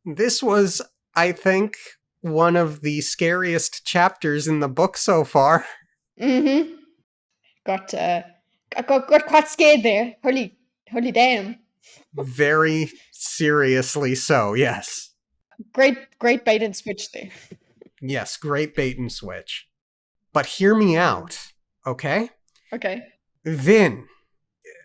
This was, I think, one of the scariest chapters in the book so far. Mm-hmm. I got quite scared there. Holy damn. Very seriously so, yes. Great bait and switch there. Yes, great bait and switch. But hear me out, okay? Okay. Vin,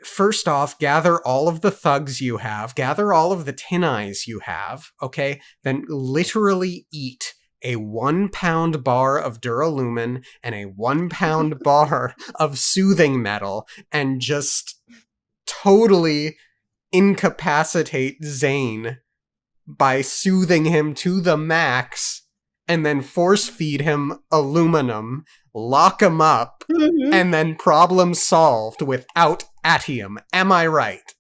first off, gather all of the thugs you have, gather all of the tin eyes you have, okay? Then literally eat a 1 pound bar of Duralumin and a 1 pound bar of soothing metal and just totally incapacitate Zane by soothing him to the max and then force feed him aluminum, lock him up, and then problem solved without atium. Am I right?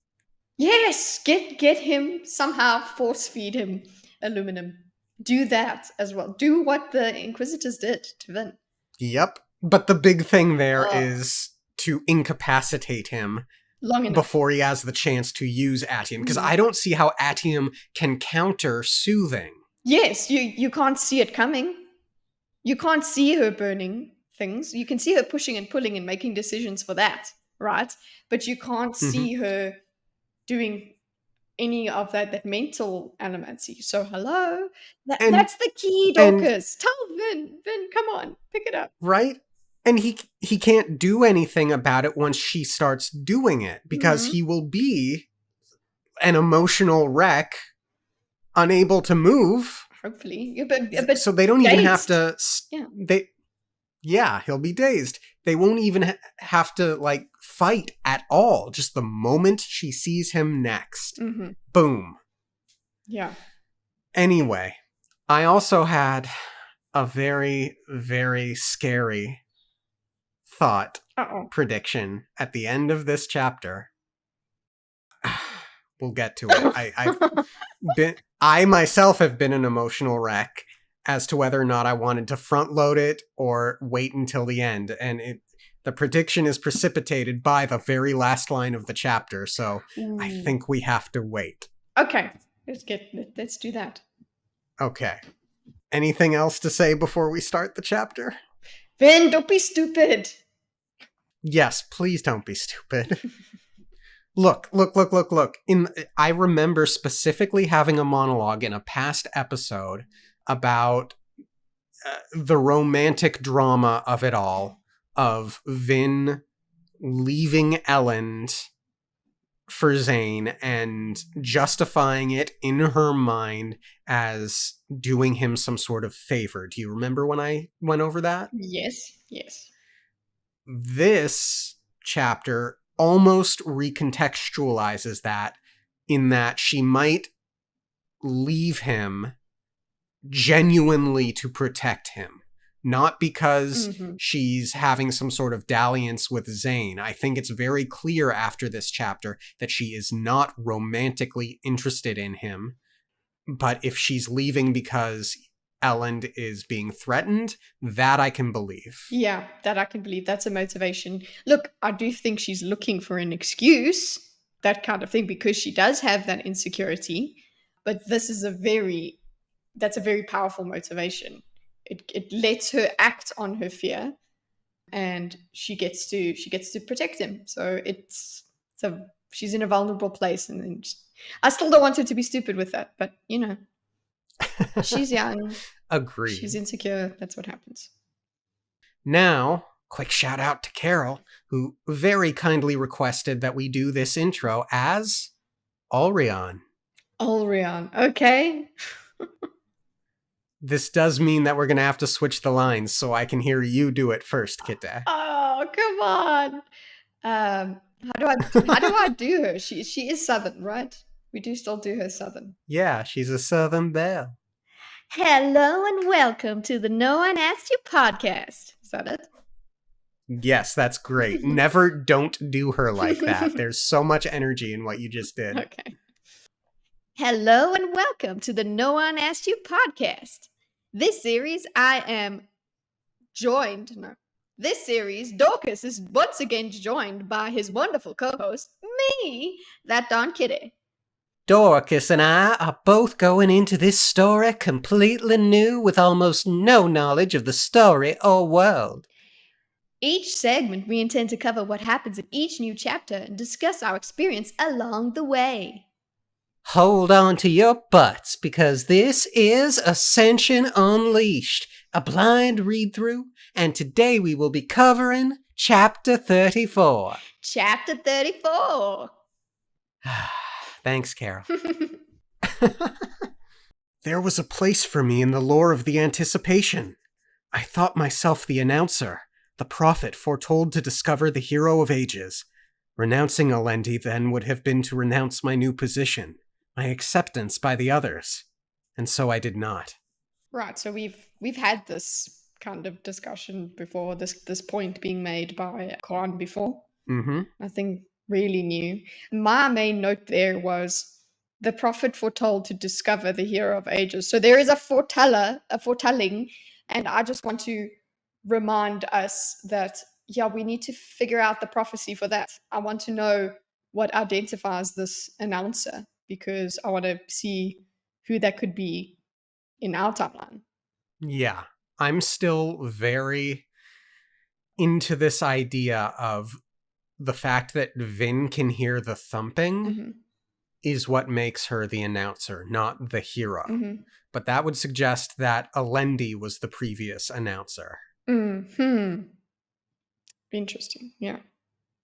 Yes, get him somehow, force feed him aluminum. Do that as well. Do what the Inquisitors did to Vin. Yep. But the big thing there is to incapacitate him Long enough. before he has the chance to use atium, because I don't see how atium can counter soothing. Yes, you can't see it coming. You can't see her burning things. You can see her pushing and pulling and making decisions for that, right? But you can't see her doing any of that mental animancy. So hello, that's the key, Dorkus. Tell Vin, come on, pick it up. Right? And he can't do anything about it once she starts doing it, because he will be an emotional wreck, unable to move. Hopefully, but so they don't even have to. Yeah. He'll be dazed. They won't even have to like fight at all. Just the moment she sees him next, boom. Yeah. Anyway, I also had a very, very scary thought prediction at the end of this chapter. We'll get to it. I myself have been an emotional wreck as to whether or not I wanted to front load it or wait until the end, and the prediction is precipitated by the very last line of the chapter, so I think we have to wait. Okay, let's do that. Okay. Anything else to say before we start the chapter? Vin, don't be stupid. Yes, please don't be stupid. Look. I remember specifically having a monologue in a past episode about the romantic drama of it all, of Vin leaving Elend for Zane and justifying it in her mind as doing him some sort of favor. Do you remember when I went over that? Yes. This chapter almost recontextualizes that, in that she might leave him genuinely to protect him, not because she's having some sort of dalliance with Zane. I think it's very clear after this chapter that she is not romantically interested in him, but if she's leaving because Elend is being threatened, that I can believe. Yeah, that I can believe. That's a motivation. Look, I do think she's looking for an excuse, that kind of thing, because she does have that insecurity. But this is that's a very powerful motivation. It lets her act on her fear, and she gets to protect him. So she's in a vulnerable place, and then I still don't want her to be stupid with that, but she's young. Agreed. She's insecure. That's what happens. Now, quick shout out to Carol, who very kindly requested that we do this intro as Ulrian. Ulrian, okay. This does mean that we're going to have to switch the lines, so I can hear you do it first, Kitte. Oh, come on. How do I do her? She is Southern, right? We do still do her Southern. Yeah, she's a Southern belle. Hello and welcome to the No One Asked You podcast. Is that it? Yes, that's great. Never don't do her like that. There's so much energy in what you just did. Okay. Hello and welcome to the No One Asked You podcast. This series, Dorkus is once again joined by his wonderful co-host, me, that Don Kitty. Dorkus and I are both going into this story completely new with almost no knowledge of the story or world. Each segment, we intend to cover what happens in each new chapter and discuss our experience along the way. Hold on to your butts, because this is Ascension Unleashed, a blind read-through, and today we will be covering Chapter 34. Chapter 34. Thanks, Carol. There was a place for me in the lore of the anticipation. I thought myself the announcer, the prophet foretold to discover the hero of ages. Renouncing Alendi then would have been to renounce my new position, my acceptance by the others. And so I did not. Right, so we've had this kind of discussion before, this point being made by Khan before. Mm-hmm. Nothing really new. My main note there was the prophet foretold to discover the hero of ages. So there is a foretelling, and I just want to remind us that, yeah, we need to figure out the prophecy for that. I want to know what identifies this announcer, because I want to see who that could be in our timeline. Yeah, I'm still very into this idea of the fact that Vin can hear the thumping Mm-hmm. is what makes her the announcer, not the hero. Mm-hmm. But that would suggest that Alendi was the previous announcer. Mm-hmm. Interesting, yeah.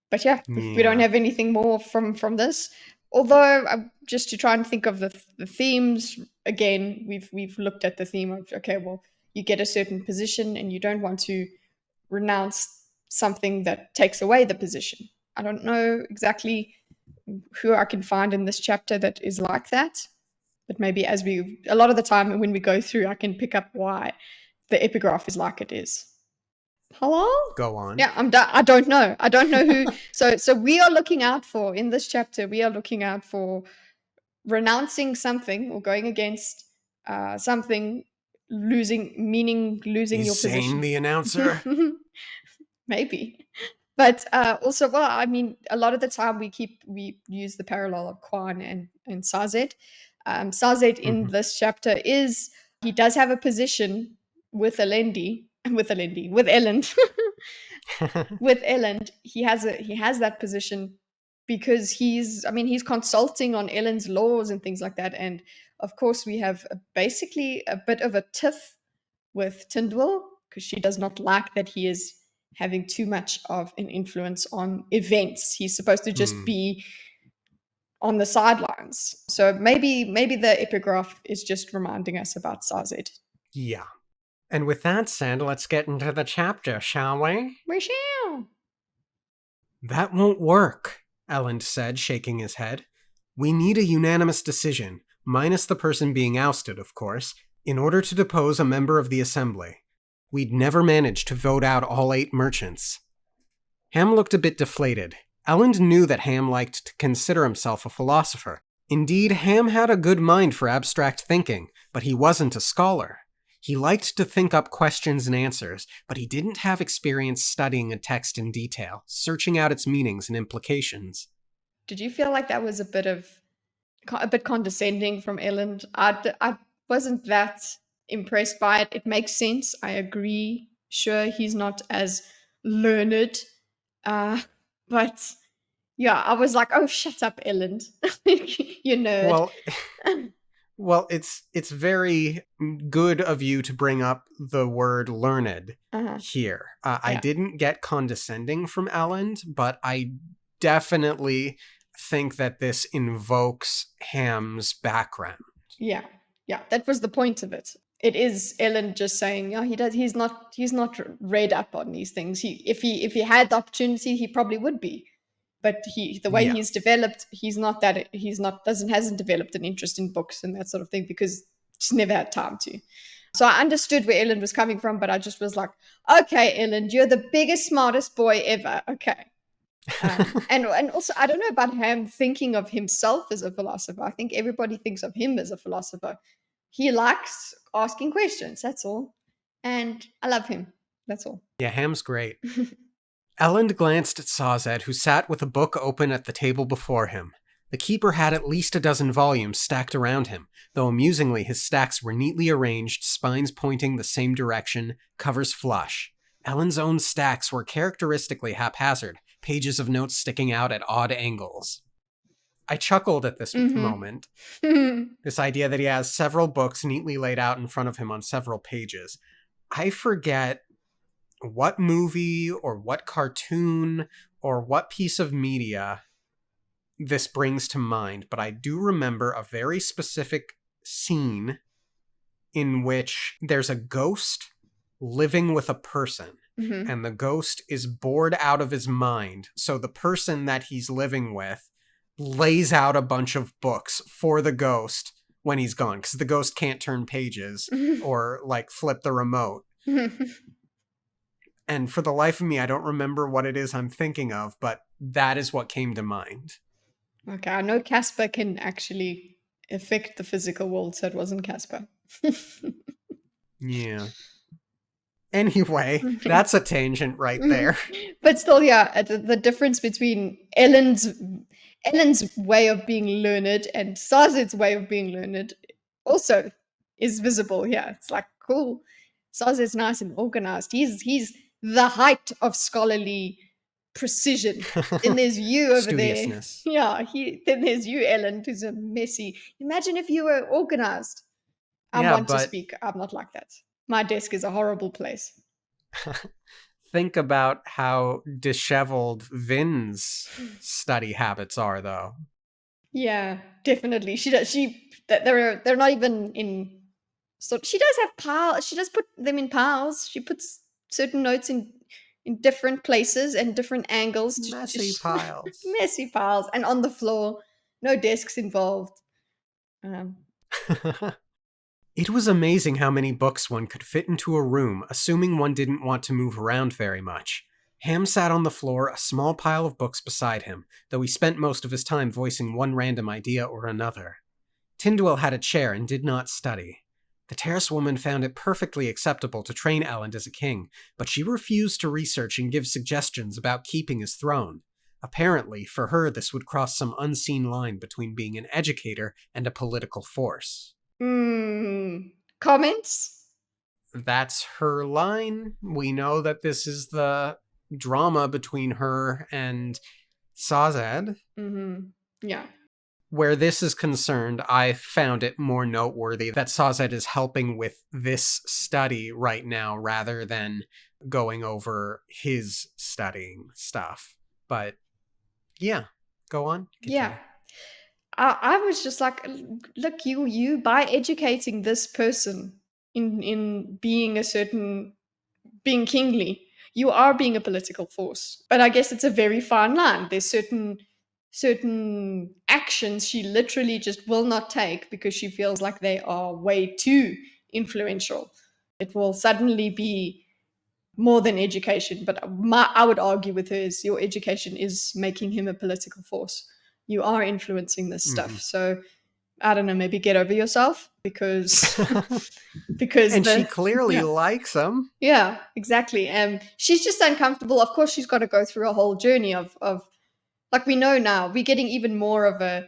But yeah, we don't have anything more from this. Although, just to try and think of the themes again, we've looked at the theme of, okay, well, you get a certain position and you don't want to renounce something that takes away the position. I don't know exactly who I can find in this chapter that is like that, but maybe a lot of the time when we go through, I can pick up why the epigraph is like it is. Hello? Go on. Yeah, I'm done. I don't know who. So we are looking out for, in this chapter, we are looking out for renouncing something or going against something, losing your position. The announcer? Maybe. But also, well, I mean, a lot of the time we use the parallel of Kwan and Sazed. Sazed in this chapter he does have a position with Alendi, with Elend. With Elend, he has that position because he's consulting on Elend's laws and things like that. And of course, we have basically a bit of a tiff with Tindwell because she does not like that he is having too much of an influence on events. He's supposed to just be on the sidelines. So maybe the epigraph is just reminding us about Sazed. Yeah. And with that said, let's get into the chapter, shall we? We shall. That won't work, Elend said, shaking his head. We need a unanimous decision, minus the person being ousted, of course, in order to depose a member of the assembly. We'd never manage to vote out all 8 merchants. Ham looked a bit deflated. Elend knew that Ham liked to consider himself a philosopher. Indeed, Ham had a good mind for abstract thinking, but he wasn't a scholar. He liked to think up questions and answers, but he didn't have experience studying a text in detail, searching out its meanings and implications. Did you feel like that was a bit condescending from Elend? I wasn't that impressed by it. It makes sense. I agree. Sure, he's not as learned, but yeah, I was like, "Oh, shut up, Elend, you nerd." Well, it's very good of you to bring up the word learned here. I didn't get condescending from Elend, but I definitely think that this invokes Ham's background. Yeah, that was the point of it. It is Elend just saying, "Yeah, he's not read up on these things. If he had the opportunity, he probably would be." But the way he's developed, hasn't developed an interest in books and that sort of thing because he's never had time to. So I understood where Elend was coming from, but I just was like, okay, Elend, you're the biggest, smartest boy ever. Okay. And also, I don't know about Ham thinking of himself as a philosopher. I think everybody thinks of him as a philosopher. He likes asking questions, that's all. And I love him, that's all. Yeah, Ham's great. Elend glanced at Sazed, who sat with a book open at the table before him. The keeper had at least a dozen volumes stacked around him, though amusingly his stacks were neatly arranged, spines pointing the same direction, covers flush. Ellen's own stacks were characteristically haphazard, pages of notes sticking out at odd angles. I chuckled at this moment. This idea that he has several books neatly laid out in front of him on several pages. I forget what movie or what cartoon or what piece of media this brings to mind, but I do remember a very specific scene in which there's a ghost living with a person, and the ghost is bored out of his mind. So the person that he's living with lays out a bunch of books for the ghost when he's gone, because the ghost can't turn pages or like flip the remote. And for the life of me, I don't remember what it is I'm thinking of, but that is what came to mind. Okay, I know Casper can actually affect the physical world, so it wasn't Casper. Yeah. Anyway, that's a tangent right there. But still, yeah, the difference between Ellen's way of being learned and Sazed's way of being learned also is visible here. It's like, cool. Sazed's nice and organized. He's the height of scholarly precision. Then there's you over there. Yeah, then there's you, Ellen, who's a messy. Imagine if you were organized. I want to speak. I'm not like that. My desk is a horrible place. Think about how disheveled Vin's study habits are, though. Yeah, definitely. She does. They're not even in. So she does have piles. She does put them in piles. She puts certain notes in different places and different angles. Messy piles. Messy piles, and on the floor. No desks involved. It was amazing how many books one could fit into a room, assuming one didn't want to move around very much. Ham sat on the floor, a small pile of books beside him, though he spent most of his time voicing one random idea or another. Tyndall had a chair and did not study. The terrace woman found it perfectly acceptable to train Elend as a king, but she refused to research and give suggestions about keeping his throne. Apparently, for her, this would cross some unseen line between being an educator and a political force. Comments? That's her line. We know that this is the drama between her and Sazed. Yeah. Where this is concerned, I found it more noteworthy that Sazed is helping with this study right now rather than going over his studying stuff. But yeah, go on. Continue. Yeah. I was just like, look, you by educating this person in being being kingly, you are being a political force. But I guess it's a very fine line. There's certain actions she literally just will not take because she feels like they are way too influential. It will suddenly be more than education. But I would argue with her is your education is making him a political force. You are influencing this stuff. So I don't know, maybe get over yourself because and she clearly likes him. Yeah, exactly. She's just uncomfortable. Of course, she's got to go through a whole journey of like we know now, we're getting even more of an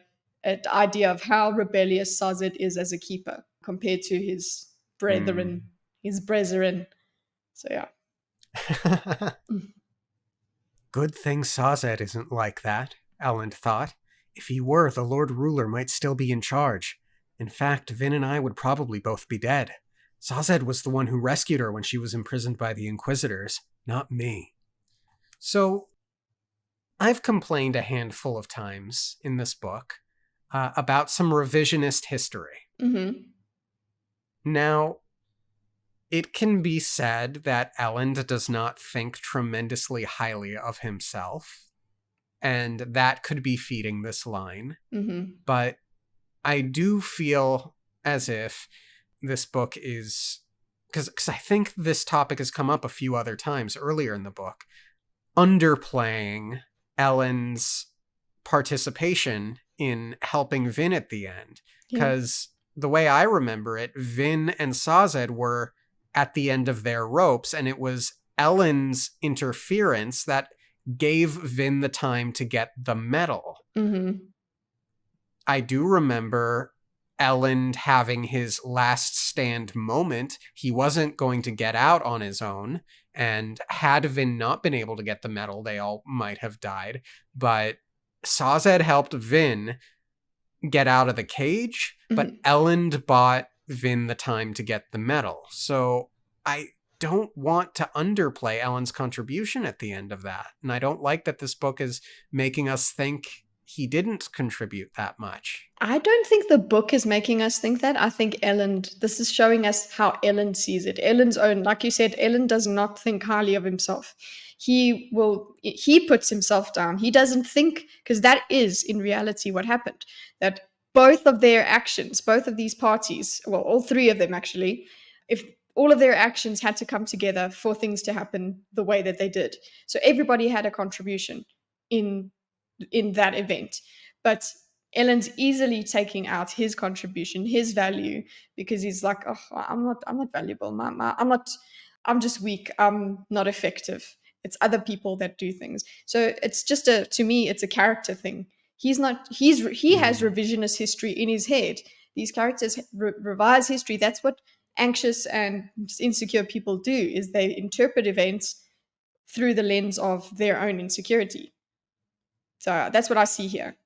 idea of how rebellious Sazed is as a keeper compared to his brethren. So yeah. Good thing Sazed isn't like that, Elend thought. If he were, the Lord Ruler might still be in charge. In fact, Vin and I would probably both be dead. Sazed was the one who rescued her when she was imprisoned by the Inquisitors, not me. So, I've complained a handful of times in this book about some revisionist history. Now, it can be said that Elend does not think tremendously highly of himself, and that could be feeding this line. But I do feel as if this book is... Because I think this topic has come up a few other times earlier in the book. Underplaying Ellen's participation in helping Vin at the end. Because the way I remember it, Vin and Sazed were at the end of their ropes, and it was Ellen's interference that gave Vin the time to get the medal. I do remember Elend having his last stand moment. He wasn't going to get out on his own, and had Vin not been able to get the medal, they all might have died. But Sazed helped Vin get out of the cage, but Elend bought Vin the time to get the medal. So I don't want to underplay Elend's contribution at the end of that. And I don't like that this book is making us think he didn't contribute that much. I don't think the book is making us think that. I think this is showing us how Elend sees it. Elend's own, like you said, Elend does not think highly of himself. He puts himself down. He doesn't think, because that is in reality what happened. That both of their actions, both of these parties, well, all three of them actually, if all of their actions had to come together for things to happen the way that they did. So everybody had a contribution in that event. But Elend's easily taking out his contribution, his value, because he's like, oh, I'm not valuable. I'm just weak. I'm not effective. It's other people that do things. So it's just to me, it's a character thing. He has revisionist history in his head. These characters revise history. That's what anxious and insecure people do, is they interpret events through the lens of their own insecurity. So that's what I see here.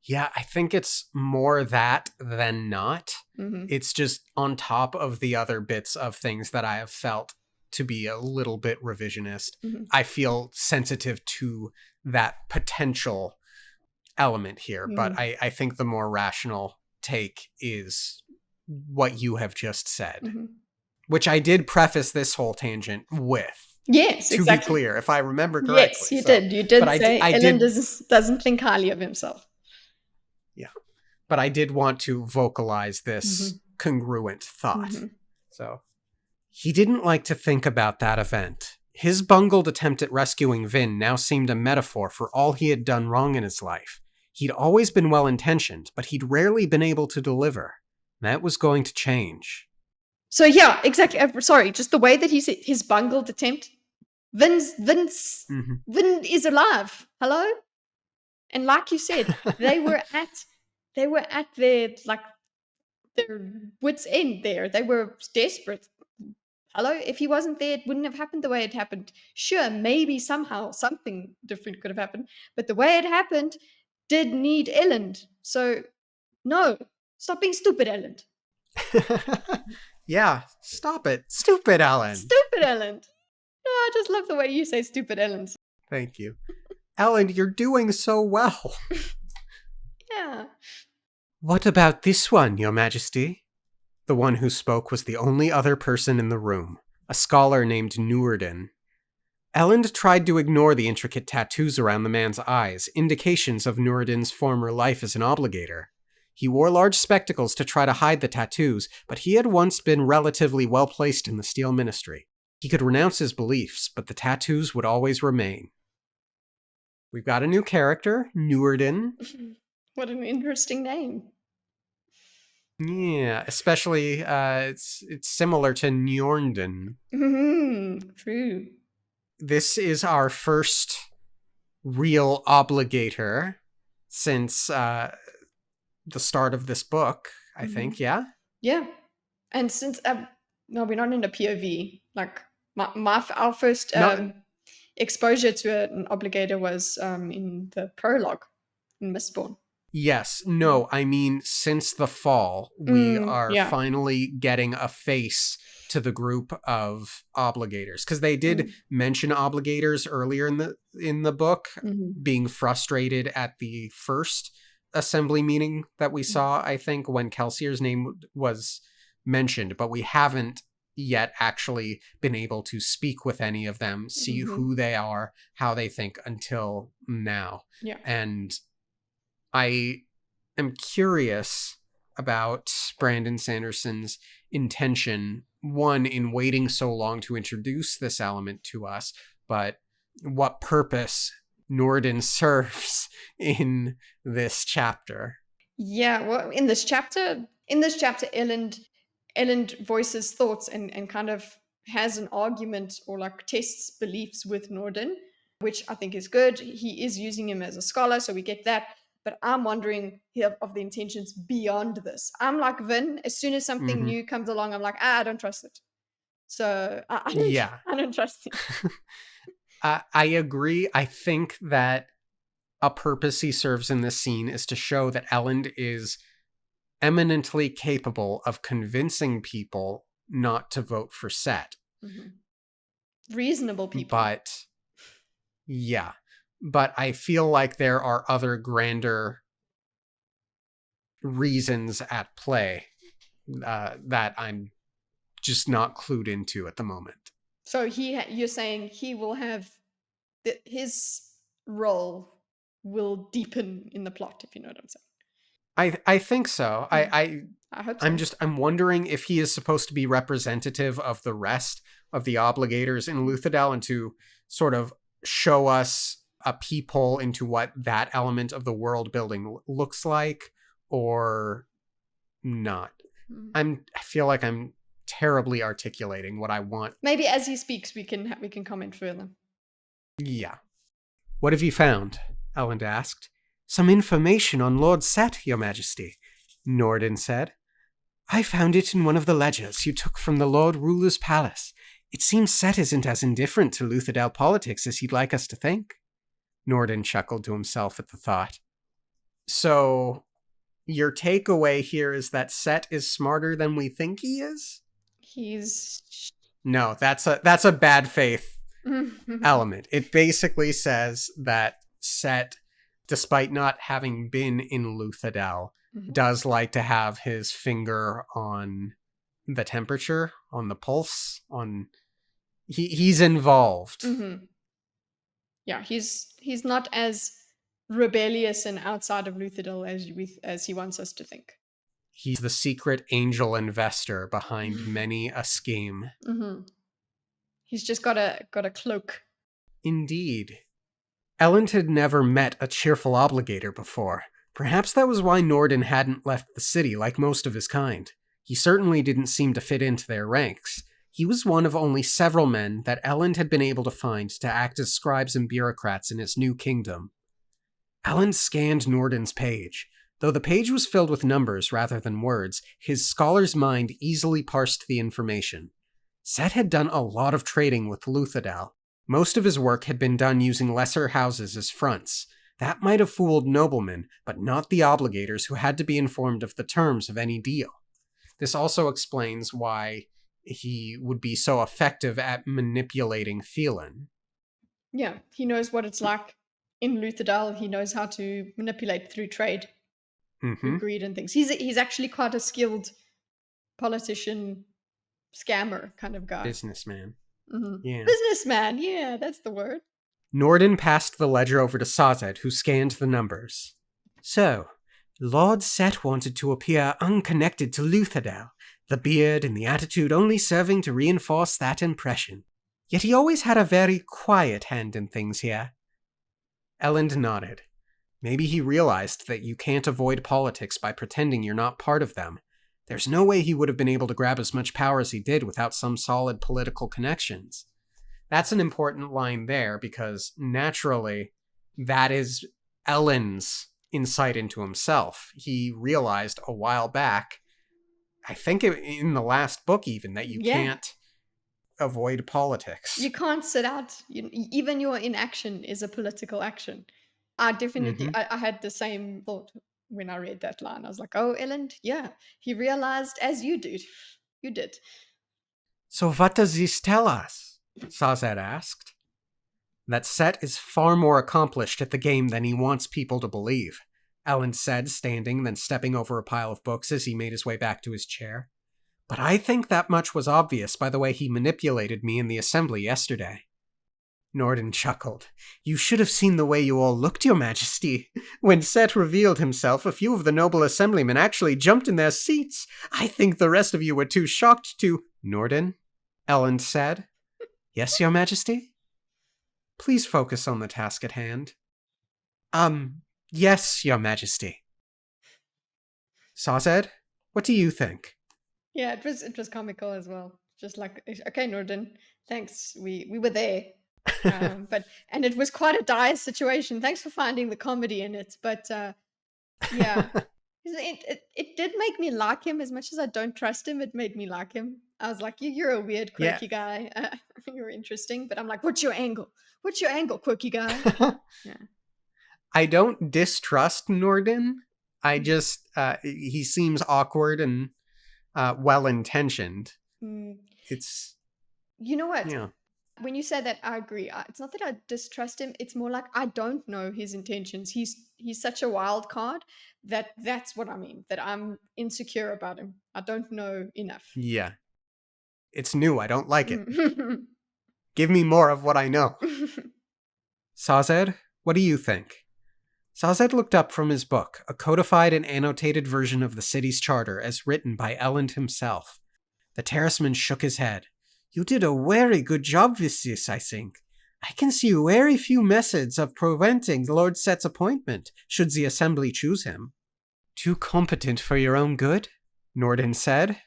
Yeah, I think it's more that than not. It's just on top of the other bits of things that I have felt to be a little bit revisionist. I feel sensitive to that potential element here, but I think the more rational take is what you have just said, which I did preface this whole tangent with. Yes, to exactly. be clear, if I remember correctly. Yes, you did. You did say Elend doesn't think highly of himself. Yeah. But I did want to vocalize this congruent thought. So he didn't like to think about that event. His bungled attempt at rescuing Vin now seemed a metaphor for all he had done wrong in his life. He'd always been well-intentioned, but he'd rarely been able to deliver. That was going to change. So yeah, exactly. Sorry, just the way that he said his bungled attempt. Vin is alive. Hello? And like you said, they were at their wits' end there. They were desperate. Hello? If he wasn't there, it wouldn't have happened the way it happened. Sure, maybe somehow something different could have happened, but the way it happened did need Elend. So no, stop being stupid, Elend. Yeah, stop it. Stupid Elend. Stupid Elend. No, I just love the way you say stupid Elend. Thank you. Elend, you're doing so well. Yeah. What about this one, Your Majesty? The one who spoke was the only other person in the room, a scholar named Noorden. Elend tried to ignore the intricate tattoos around the man's eyes, indications of Noorden's former life as an obligator. He wore large spectacles to try to hide the tattoos, but he had once been relatively well placed in the Steel Ministry. He could renounce his beliefs, but the tattoos would always remain. We've got a new character, Noorden. What an interesting name. Yeah, especially it's similar to Njornden. True. This is our first real obligator since the start of this book, I think, yeah? Yeah. And since, no, we're not in a POV. Like, our first exposure to an obligator was in the prologue in Mistborn. Yes. No, I mean, since the fall, we are finally getting a face to the group of obligators. Because they did mention obligators earlier in the book, being frustrated at the first assembly meeting that we saw, I think, when Kelsier's name was mentioned. But we haven't yet actually been able to speak with any of them, see who they are, how they think until now. Yeah. And I am curious about Brandon Sanderson's intention, one, in waiting so long to introduce this element to us, but what purpose Noorden serves in this chapter. Yeah, well, in this chapter, Elend voices thoughts and kind of has an argument or like tests beliefs with Noorden, which I think is good. He is using him as a scholar, so we get that. but I'm wondering here of the intentions beyond this. I'm like Vin. As soon as something Hmm. new comes along, I'm like, I don't trust it. So I don't, Yeah. I don't trust him. I agree. I think that a purpose he serves in this scene is to show that Elend is eminently capable of convincing people not to vote for Set. Reasonable people. But yeah, but I feel like there are other grander reasons at play that I'm just not clued into at the moment. So you're saying he will have his role will deepen in the plot, if you know what I'm saying. I think so. I hope I'm so. just I'm wondering if he is supposed to be representative of the rest of the obligators in Luthadel and to sort of show us a peephole into what that element of the world building looks like, or not. I feel like I'm terribly articulating what I want. Maybe as he speaks, we can comment further. Yeah. What have you found? Elend asked. Some information on Lord Set, Your Majesty, Norden said. I found it in one of the ledgers you took from the Lord Ruler's palace. It seems Set isn't as indifferent to Luthadel politics as he'd like us to think. Norden chuckled to himself at the thought. So, your takeaway here is that Set is smarter than we think he is? He's No, that's a bad faith element. It basically says that Set, despite not having been in Luthadel, does like to have his finger on the temperature, on the pulse, on he's involved. Yeah, he's not as rebellious and outside of Luthadel as he wants us to think. He's the secret angel investor behind many a scheme. He's just got a cloak. Indeed. Elend had never met a cheerful obligator before. Perhaps that was why Norden hadn't left the city like most of his kind. He certainly didn't seem to fit into their ranks. He was one of only several men that Elend had been able to find to act as scribes and bureaucrats in his new kingdom. Elend scanned Norden's page. Though the page was filled with numbers rather than words, his scholar's mind easily parsed the information. Set had done a lot of trading with Luthadel. Most of his work had been done using lesser houses as fronts. That might have fooled noblemen, but not the obligators who had to be informed of the terms of any deal. This also explains why he would be so effective at manipulating Phelan. Yeah, he knows what it's like in Luthadel. He knows how to manipulate through trade, through greed and things. He's actually quite a skilled politician, scammer kind of guy. Businessman. Yeah. Businessman, yeah, that's the word. Norden passed the ledger over to Sazed, who scanned the numbers. So, Lord Set wanted to appear unconnected to Luthadel, the beard and the attitude only serving to reinforce that impression. Yet he always had a very quiet hand in things here. Elend nodded. Maybe he realized that you can't avoid politics by pretending you're not part of them. There's no way he would have been able to grab as much power as he did without some solid political connections. That's an important line there because naturally that is Elend's insight into himself. He realized a while back, I think in the last book even, that you can't avoid politics. You can't sit out. Even your inaction is a political action. I definitely, I had the same thought when I read that line. I was like, oh, Elend, yeah, he realized as you did. You did. So what does this tell us? Sazed asked. That Set is far more accomplished at the game than he wants people to believe, Elend said, standing, then stepping over a pile of books as he made his way back to his chair. But I think that much was obvious by the way he manipulated me in the assembly yesterday. Norden chuckled. You should have seen the way you all looked, Your Majesty. When Set revealed himself, a few of the noble assemblymen actually jumped in their seats. I think the rest of you were too shocked to... Norden? Elend said. Yes, Your Majesty? Please focus on the task at hand. Yes, Your Majesty. Sazed, what do you think? Yeah, it was comical as well. Just like, okay, Norden, thanks. We were there. And it was quite a dire situation. Thanks for finding the comedy in it. But Yeah. It did make me like him as much as I don't trust him. It made me like him. I was like, you're a weird, Yeah. quirky guy. You're interesting. But I'm like, what's your angle? What's your angle, quirky guy? Yeah. I don't distrust Norden. I just, he seems awkward and well intentioned. Mm. It's, You know what? yeah. When you say that, I agree. It's not that I distrust him. It's more like I don't know his intentions. He's such a wild card that's what I mean. That I'm insecure about him. I don't know enough. Yeah. It's new. I don't like it. Mm. Give me more of what I know. Sazed, what do you think? Sazed looked up from his book, a codified and annotated version of the city's charter as written by Elend himself. The terraceman shook his head. You did a very good job with this, I think. I can see very few methods of preventing Lord Set's appointment, should the Assembly choose him. Too competent for your own good? Norden said.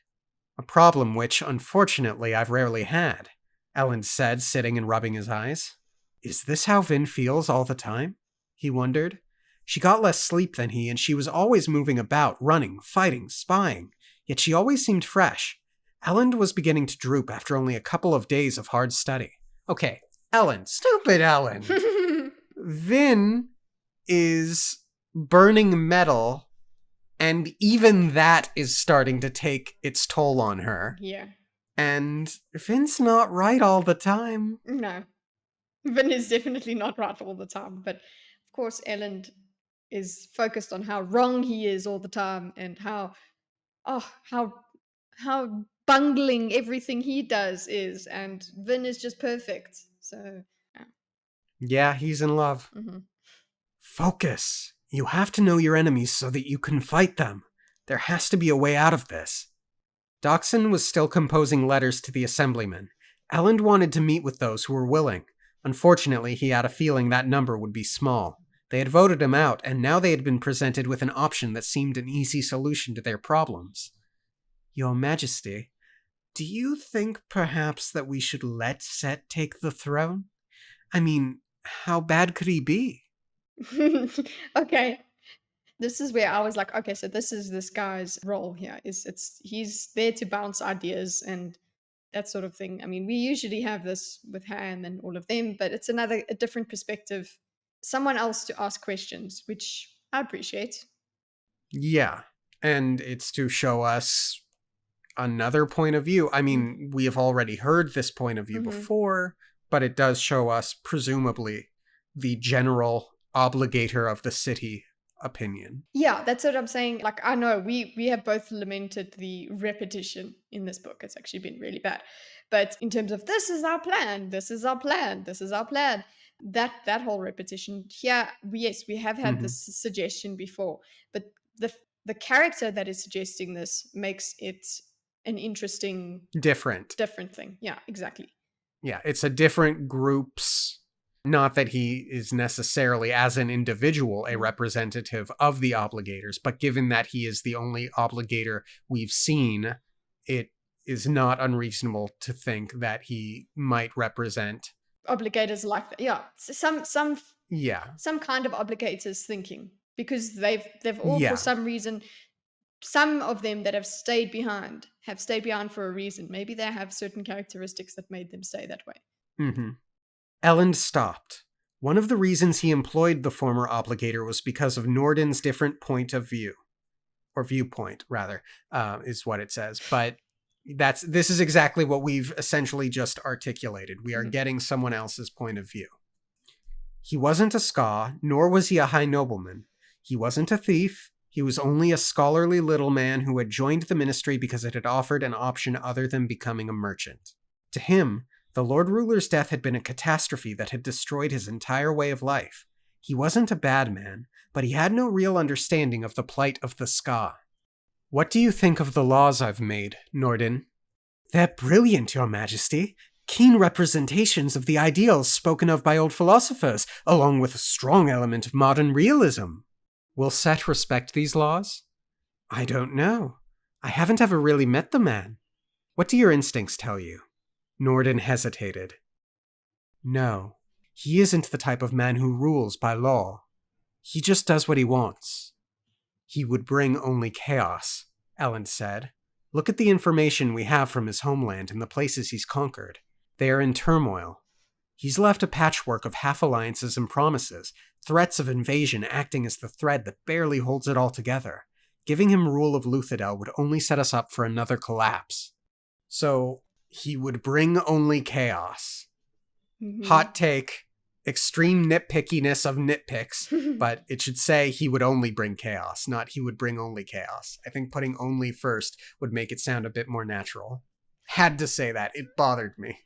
A problem which, unfortunately, I've rarely had, Elend said, sitting and rubbing his eyes. Is this how Vin feels all the time? He wondered. She got less sleep than he, and she was always moving about, running, fighting, spying, yet she always seemed fresh. Elend was beginning to droop after only a couple of days of hard study. Okay, Elend, stupid Elend. Vin is burning metal, and even that is starting to take its toll on her. Yeah. And Vin's not right all the time. No. Vin is definitely not right all the time. But of course, Elend is focused on how wrong he is all the time and oh how bungling everything he does is, and Vin is just perfect. So yeah. Yeah, he's in love. Mm-hmm. Focus. You have to know your enemies so that you can fight them. There has to be a way out of this. Doxson was still composing letters to the assemblyman. Elend wanted to meet with those who were willing. Unfortunately, he had a feeling that number would be small. They had voted him out, and now they had been presented with an option that seemed an easy solution to their problems. Your Majesty, do you think perhaps that we should let Set take the throne? I mean, how bad could he be? Okay. This is where I was like, okay, so this is this guy's role here. He's there to bounce ideas and that sort of thing. I mean, we usually have this with Ham and all of them, but it's a different perspective. Someone else to ask questions, which I appreciate. Yeah, and it's to show us another point of view. I mean, we have already heard this point of view Mm-hmm. before, but it does show us, presumably, the general obligator of the city opinion. Yeah, that's what I'm saying. Like I know we have both lamented the repetition in this book. It's actually been really bad. But in terms of this is our plan, this is our plan, this is our plan, that whole repetition. Yeah, yes, we have had Mm-hmm. this suggestion before, but the character that is suggesting this makes it an interesting Different. different thing. Yeah, exactly. Yeah, it's a different group's. Not that he is necessarily, as an individual, a representative of the obligators, but given that he is the only obligator we've seen, it is not unreasonable to think that he might represent. Obligators like that. Yeah, Yeah. some kind of obligators thinking because they've all for Yeah. some reason, some of them that have stayed behind for a reason. Maybe they have certain characteristics that made them stay that way. Mm-hmm. Elend stopped. One of the reasons he employed the former obligator was because of Norden's different point of view. Or viewpoint, rather, is what it says. But this is exactly what we've essentially just articulated. We are getting someone else's point of view. He wasn't a Ska, nor was he a high nobleman. He wasn't a thief. He was only a scholarly little man who had joined the ministry because it had offered an option other than becoming a merchant. To him, the Lord Ruler's death had been a catastrophe that had destroyed his entire way of life. He wasn't a bad man, but he had no real understanding of the plight of the Ska. What do you think of the laws I've made, Norden? They're brilliant, Your Majesty. Keen representations of the ideals spoken of by old philosophers, along with a strong element of modern realism. Will Set respect these laws? I don't know. I haven't ever really met the man. What do your instincts tell you? Norden hesitated. No, he isn't the type of man who rules by law. He just does what he wants. He would bring only chaos, Elend said. Look at the information we have from his homeland and the places he's conquered. They are in turmoil. He's left a patchwork of half-alliances and promises, threats of invasion acting as the thread that barely holds it all together. Giving him rule of Luthadel would only set us up for another collapse. So, he would bring only chaos. Mhm. Hot take, extreme nitpickiness of nitpicks, but it should say he would only bring chaos, not he would bring only chaos. I think putting only first would make it sound a bit more natural. Had to say that. It bothered me.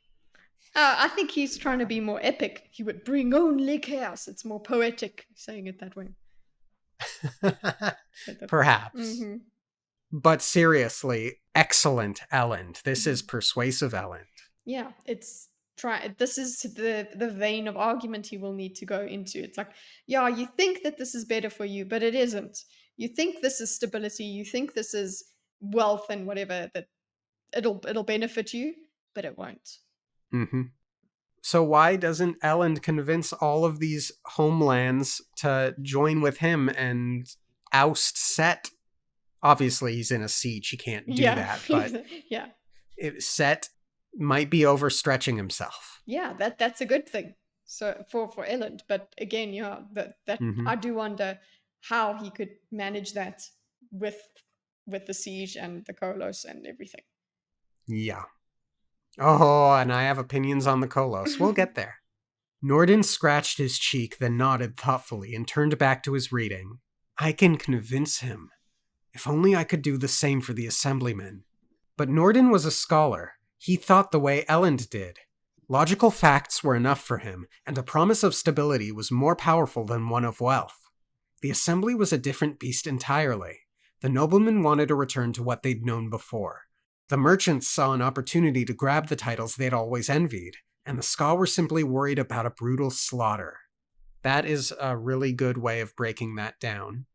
I think he's trying to be more epic. He would bring only chaos. It's more poetic saying it that way. Perhaps. Mm-hmm. But seriously, excellent Elend. This is persuasive Elend. Yeah, this is the vein of argument he will need to go into. It's like, yeah, you think that this is better for you, but it isn't. You think this is stability, you think this is wealth and whatever, that it'll benefit you, but it won't. Mm-hmm. So why doesn't Elend convince all of these homelands to join with him and oust Set? Obviously, he's in a siege. He can't do that, but yeah, Set might be overstretching himself. Yeah, that's a good thing. So for Elend, but again, yeah, that I do wonder how he could manage that with the siege and the Kolos and everything. Yeah. Oh, and I have opinions on the Kolos. We'll get there. Norden scratched his cheek, then nodded thoughtfully and turned back to his reading. I can convince him. If only I could do the same for the assemblymen. But Norden was a scholar. He thought the way Elend did. Logical facts were enough for him, and a promise of stability was more powerful than one of wealth. The assembly was a different beast entirely. The noblemen wanted a return to what they'd known before. The merchants saw an opportunity to grab the titles they'd always envied, and the Ska were simply worried about a brutal slaughter. That is a really good way of breaking that down.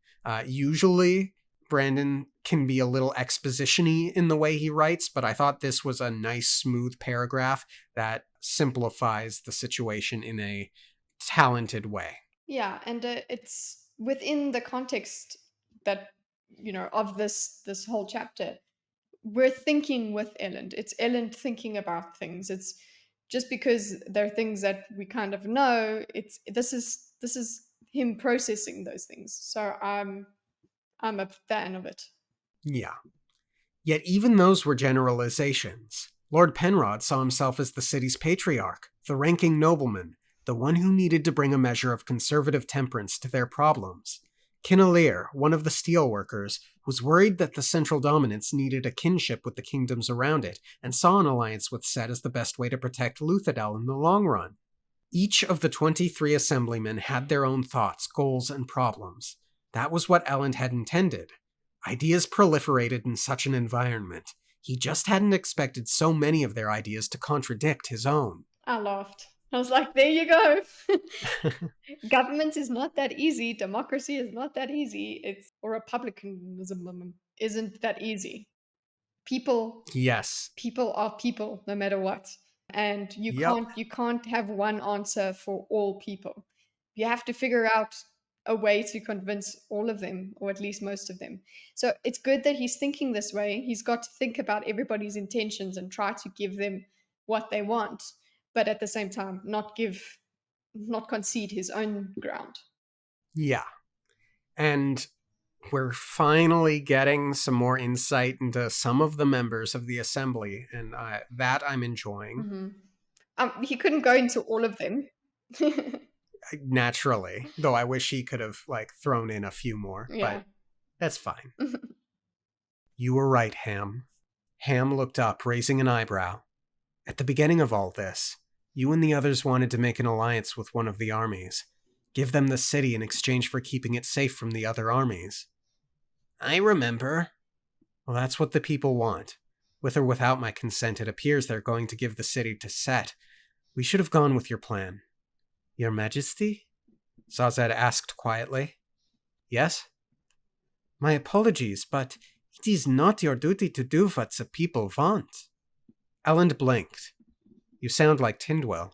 Usually, Brandon can be a little exposition-y in the way he writes, but I thought this was a nice, smooth paragraph that simplifies the situation in a talented way. Yeah, and it's within the context that, of this whole chapter. We're thinking with Elend. It's Elend thinking about things. It's just because there are things that we kind of know. This is him processing those things. So I'm a fan of it. Yeah. Yet even those were generalizations. Lord Penrod saw himself as the city's patriarch, the ranking nobleman, the one who needed to bring a measure of conservative temperance to their problems. Kinnalir, one of the steelworkers, was worried that the central dominance needed a kinship with the kingdoms around it, and saw an alliance with Set as the best way to protect Luthadel in the long run. Each of the 23 assemblymen had their own thoughts, goals, and problems. That was what Elend had intended. Ideas proliferated in such an environment. He just hadn't expected so many of their ideas to contradict his own. I laughed. I was like, there you go. Government is not that easy. Democracy is not that easy. Or republicanism isn't that easy. People are people no matter what. And you can't have one answer for all people. You have to figure out a way to convince all of them, or at least most of them. So it's good that he's thinking this way. He's got to think about everybody's intentions and try to give them what they want, but at the same time not concede his own ground. Yeah. And we're finally getting some more insight into some of the members of the assembly, and that I'm enjoying. Mm-hmm. He couldn't go into all of them. Naturally, though I wish he could have thrown in a few more, but that's fine. You were right, Ham. Ham looked up, raising an eyebrow. At the beginning of all this, you and the others wanted to make an alliance with one of the armies. Give them the city in exchange for keeping it safe from the other armies. I remember. Well, that's what the people want. With or without my consent, it appears they're going to give the city to Set. We should have gone with your plan. Your Majesty? Sazed asked quietly. Yes? My apologies, but it is not your duty to do what the people want. Elend blinked. You sound like Tindwell.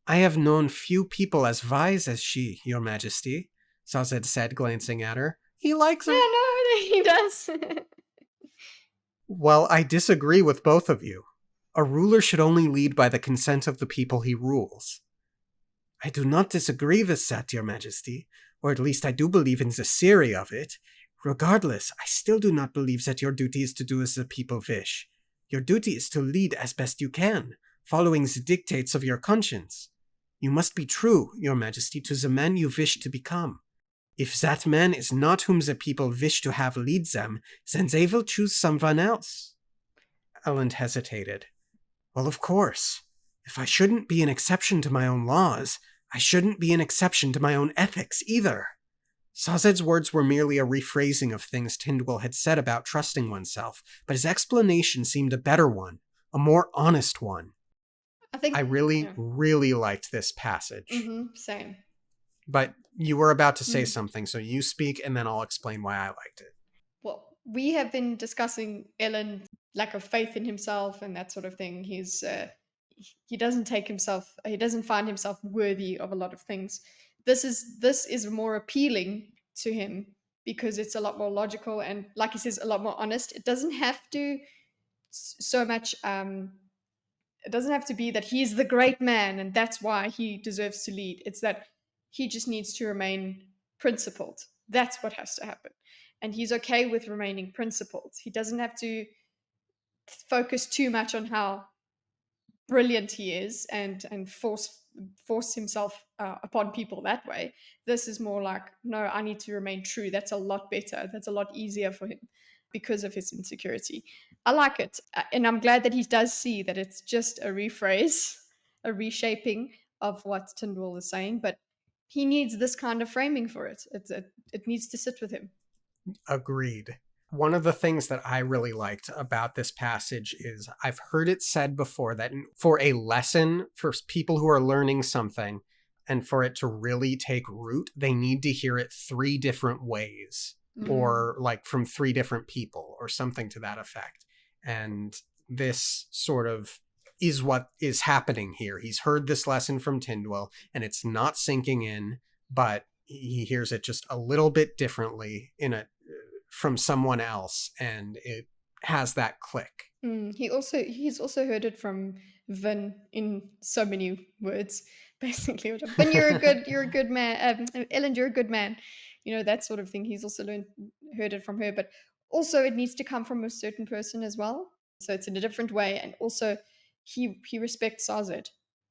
I have known few people as wise as she, Your Majesty, Sazed said, glancing at her. He likes Yeah, her. no, he does. Well, I disagree with both of you. A ruler should only lead by the consent of the people he rules. I do not disagree with that, Your Majesty, or at least I do believe in the theory of it. Regardless, I still do not believe that your duty is to do as the people wish. Your duty is to lead as best you can, following the dictates of your conscience. You must be true, Your Majesty, to the man you wish to become. If that man is not whom the people wish to have lead them, then they will choose someone else. Elend hesitated. Well, of course. If I shouldn't be an exception to my own laws, I shouldn't be an exception to my own ethics either. Sazed's words were merely a rephrasing of things Tindwyl had said about trusting oneself, but his explanation seemed a better one, a more honest one. I think I really liked this passage. Same. But you were about to say something, so you speak and then I'll explain why I liked it. Well, we have been discussing Elend's lack of faith in himself and that sort of thing. He doesn't find himself worthy of a lot of things. This is more appealing to him because it's a lot more logical and, like he says, a lot more honest. It doesn't have to so much it doesn't have to be that he's the great man and that's why he deserves to lead. It's that he just needs to remain principled. That's what has to happen. And he's okay with remaining principled. He doesn't have to focus too much on how brilliant he is and force himself upon people that way. This is more like, no, I need to remain true. That's a lot better. That's a lot easier for him because of his insecurity. I like it. And I'm glad that he does see that it's just a rephrase, a reshaping of what Tindwyl is saying, but he needs this kind of framing for it. It needs to sit with him. Agreed. One of the things that I really liked about this passage is I've heard it said before that for a lesson, for people who are learning something, and for it to really take root, they need to hear it 3 different ways, or like from 3 different people, or something to that effect. And this sort of is what is happening here. He's heard this lesson from Tindwyl, and it's not sinking in, but he hears it just a little bit differently from someone else, and it has that click. He's also heard it from Vin in so many words, basically. Vin, you're a good man. Elend, you're a good man. That sort of thing. He's also heard it from her, but also it needs to come from a certain person as well. So it's in a different way, and also he respects Sazed.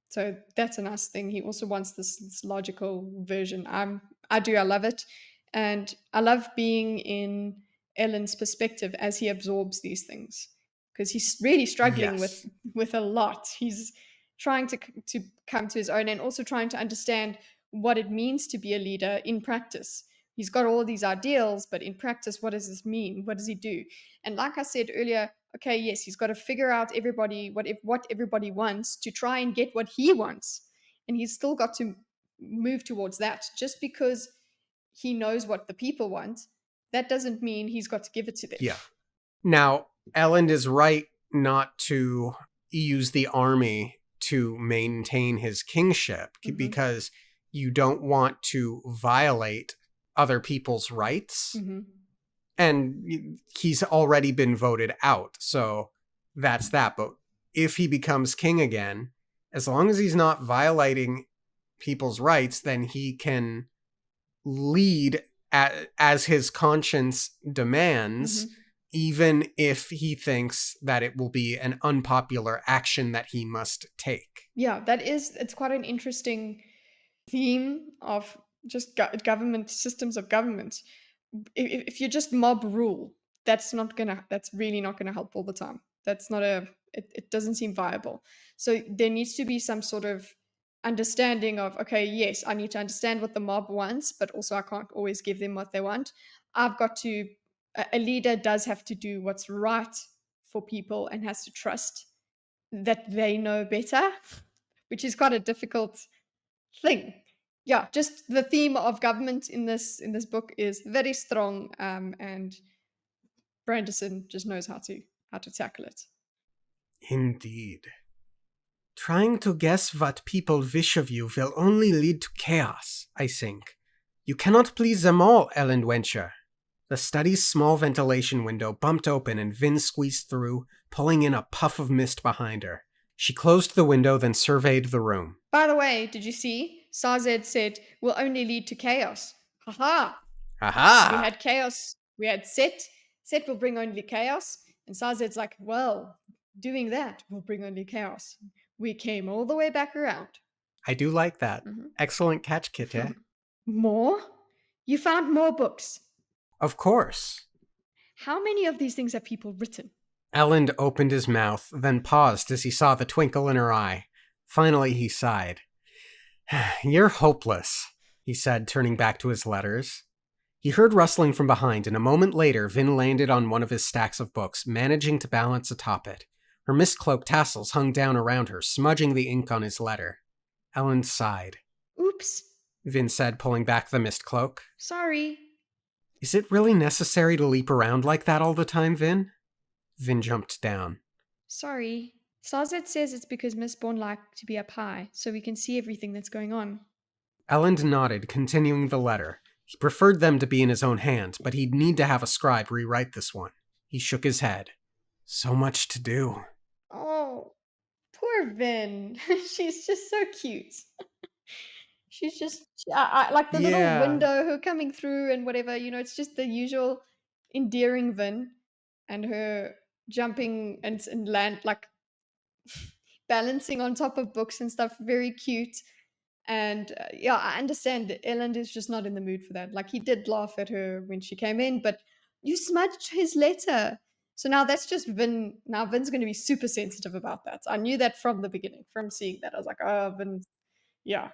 So that's a nice thing. He also wants this logical version. I love it. And I love being in Elend's perspective as he absorbs these things, because he's really struggling with a lot. He's trying to come to his own and also trying to understand what it means to be a leader in practice. He's got all these ideals, but in practice, what does this mean? What does he do? And like I said earlier, okay, yes, he's got to figure out what everybody wants to try and get what he wants. And he's still got to move towards that. Just because he knows what the people want, that doesn't mean he's got to give it to them. Yeah. Now, Elend is right not to use the army to maintain his kingship, because you don't want to violate other people's rights. And he's already been voted out, so that's that. But if he becomes king again, as long as he's not violating people's rights, then he can lead as his conscience demands, even if he thinks that it will be an unpopular action that he must take. Yeah, it's quite an interesting theme of just government systems of government. If you just mob rule, that's really not gonna help all the time. It doesn't seem viable. So there needs to be some sort of understanding of, okay, yes, I need to understand what the mob wants, but also I can't always give them what they want. A leader does have to do what's right for people and has to trust that they know better, which is quite a difficult thing. Yeah, just the theme of government in this book is very strong, and Branderson just knows how to tackle it. Indeed. Trying to guess what people wish of you will only lead to chaos, I think. You cannot please them all, Elend Wencher. The study's small ventilation window bumped open and Vin squeezed through, pulling in a puff of mist behind her. She closed the window, then surveyed the room. By the way, did you see? Sazed said, will only lead to chaos. Haha! We Aha! had chaos. We had Set. Set will bring only chaos. And Sazed's like, well, doing that will bring only chaos. We came all the way back around. I do like that. Mhm. Excellent catch, Kitty. More? You found more books. Of course. How many of these things have people written? Elend opened his mouth, then paused as he saw the twinkle in her eye. Finally, he sighed. You're hopeless, he said, turning back to his letters. He heard rustling from behind, and a moment later, Vin landed on one of his stacks of books, managing to balance atop it. Her mist-cloak tassels hung down around her, smudging the ink on his letter. Ellen sighed. Oops. Vin said, pulling back the mist-cloak. Sorry. Is it really necessary to leap around like that all the time, Vin? Vin jumped down. Sorry. Sazed says it's because Miss Bourne liked to be up high, so we can see everything that's going on. Elend nodded, continuing the letter. He preferred them to be in his own hand, but he'd need to have a scribe rewrite this one. He shook his head. So much to do. Oh, poor Vin. She's just so cute. She's just like the little Yeah. window, her coming through and whatever, it's just the usual endearing Vin and her jumping and land, like balancing on top of books and stuff. Very cute. And yeah, I understand that Ellen is just not in the mood for that. Like, he did laugh at her when she came in, but you smudged his letter. So now that's just Vin. Now Vin's going to be super sensitive about that. I knew that from the beginning, from seeing that. I was like, oh, Vin, yeah.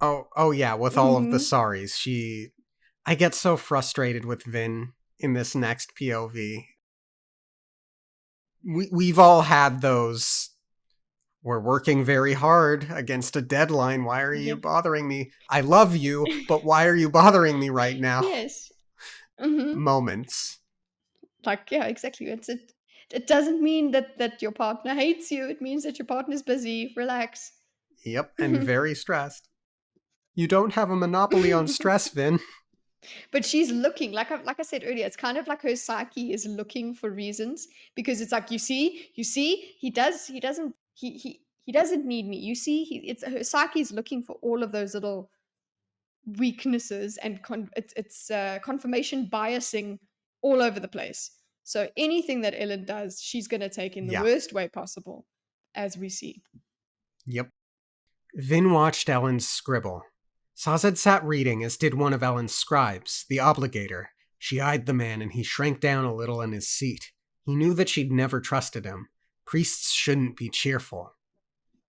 Oh yeah, with all of the Mhm. sorries. I get so frustrated with Vin in this next POV. We've all had those. We're working very hard against a deadline. Why are you Yeah. bothering me? I love you, but why are you bothering me right now? Yes. Hmm. Moments. Like, yeah, exactly. It doesn't mean that your partner hates you. It means that your partner's busy. Relax. Yep, and very stressed. You don't have a monopoly on stress, Vin. But she's looking, like I said earlier, it's kind of like her psyche is looking for reasons, because it's like, you see, he doesn't need me. You see, it's her psyche is looking for all of those little weaknesses, and it's confirmation biasing all over the place. So anything that Ellen does, she's going to take in the Yeah. worst way possible, as we see. Yep. Vin watched Ellen's scribble. Sazed sat reading, as did one of Ellen's scribes, the obligator. She eyed the man, and he shrank down a little in his seat. He knew that she'd never trusted him. Priests shouldn't be cheerful.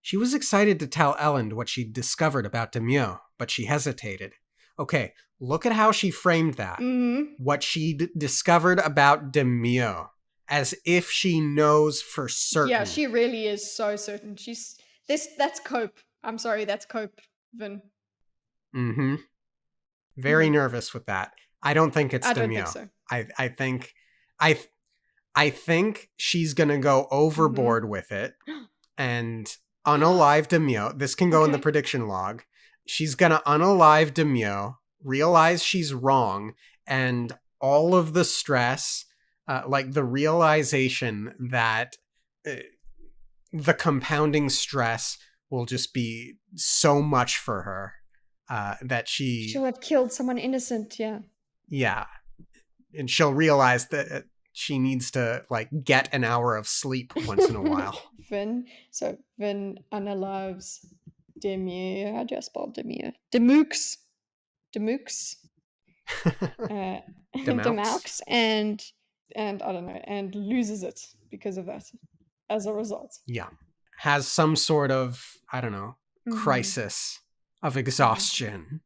She was excited to tell Ellen what she'd discovered about Demure, but she hesitated. Okay, look at how she framed that. Mm-hmm. What she'd discovered about Demure, as if she knows for certain. Yeah, she really is so certain. She's that's cope. I'm sorry, that's cope, Vin. Mm-hmm. Very nervous with that. I don't think it's I Demure. don't think so. I think she's gonna go overboard with it and unalive Demure. This can go in the Okay. prediction log. She's gonna unalive Demure, realize she's wrong, and all of the stress, like the realization that the compounding stress will just be so much for her that She'll have killed someone innocent, yeah. yeah, and she'll realize that she needs to like get an hour of sleep once in a while. Vin. So Vin unalives Demure. How do I spell Demure? Demux. Demux. Demaux. Demaux. And I don't know, and loses it because of that as a result. Yeah. Has some sort of, I don't know, Mhm. crisis of exhaustion.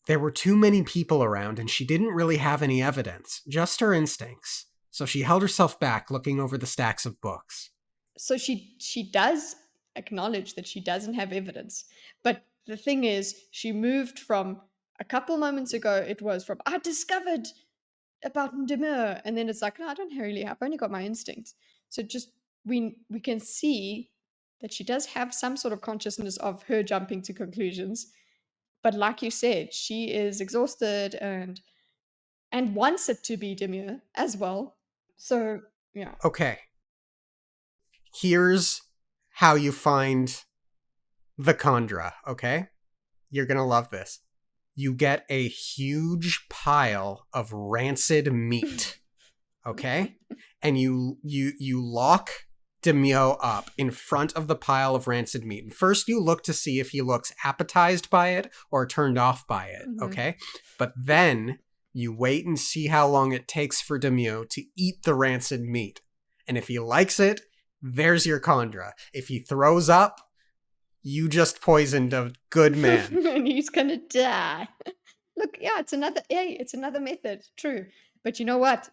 There were too many people around, and she didn't really have any evidence, just her instincts. So she held herself back, looking over the stacks of books. So she does acknowledge that she doesn't have evidence. But the thing is, she moved from a couple moments ago, it was from, I discovered about Demure, and then it's like, no, I don't really have, I've only got my instincts. So just we can see that she does have some sort of consciousness of her jumping to conclusions. But like you said, she is exhausted and and wants it to be demure as well. So, yeah. Okay, here's how you find the Khandra, okay? You're gonna love this. You get a huge pile of rancid meat, okay? And you lock Demio up in front of the pile of rancid meat. And first you look to see if he looks appetized by it or turned off by it, okay? But then you wait and see how long it takes for Demio to eat the rancid meat. And if he likes it, there's your Khandra. If he throws up, you just poisoned a good man. And he's gonna die. Look, yeah, it's another method. True. But you know what?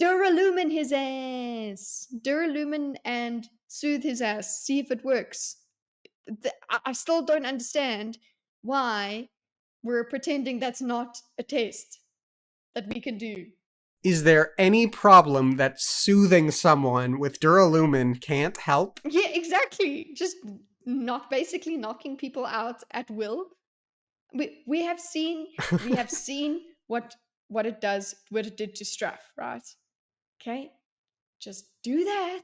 Duralumin his ass. Duralumin and soothe his ass. See if it works. I still don't understand why we're pretending that's not a test that we can do. Is there any problem that soothing someone with Duralumin can't help? Yeah, exactly. Just not basically knocking people out at will. We have seen what it does, what it did to Straff, right? Okay, just do that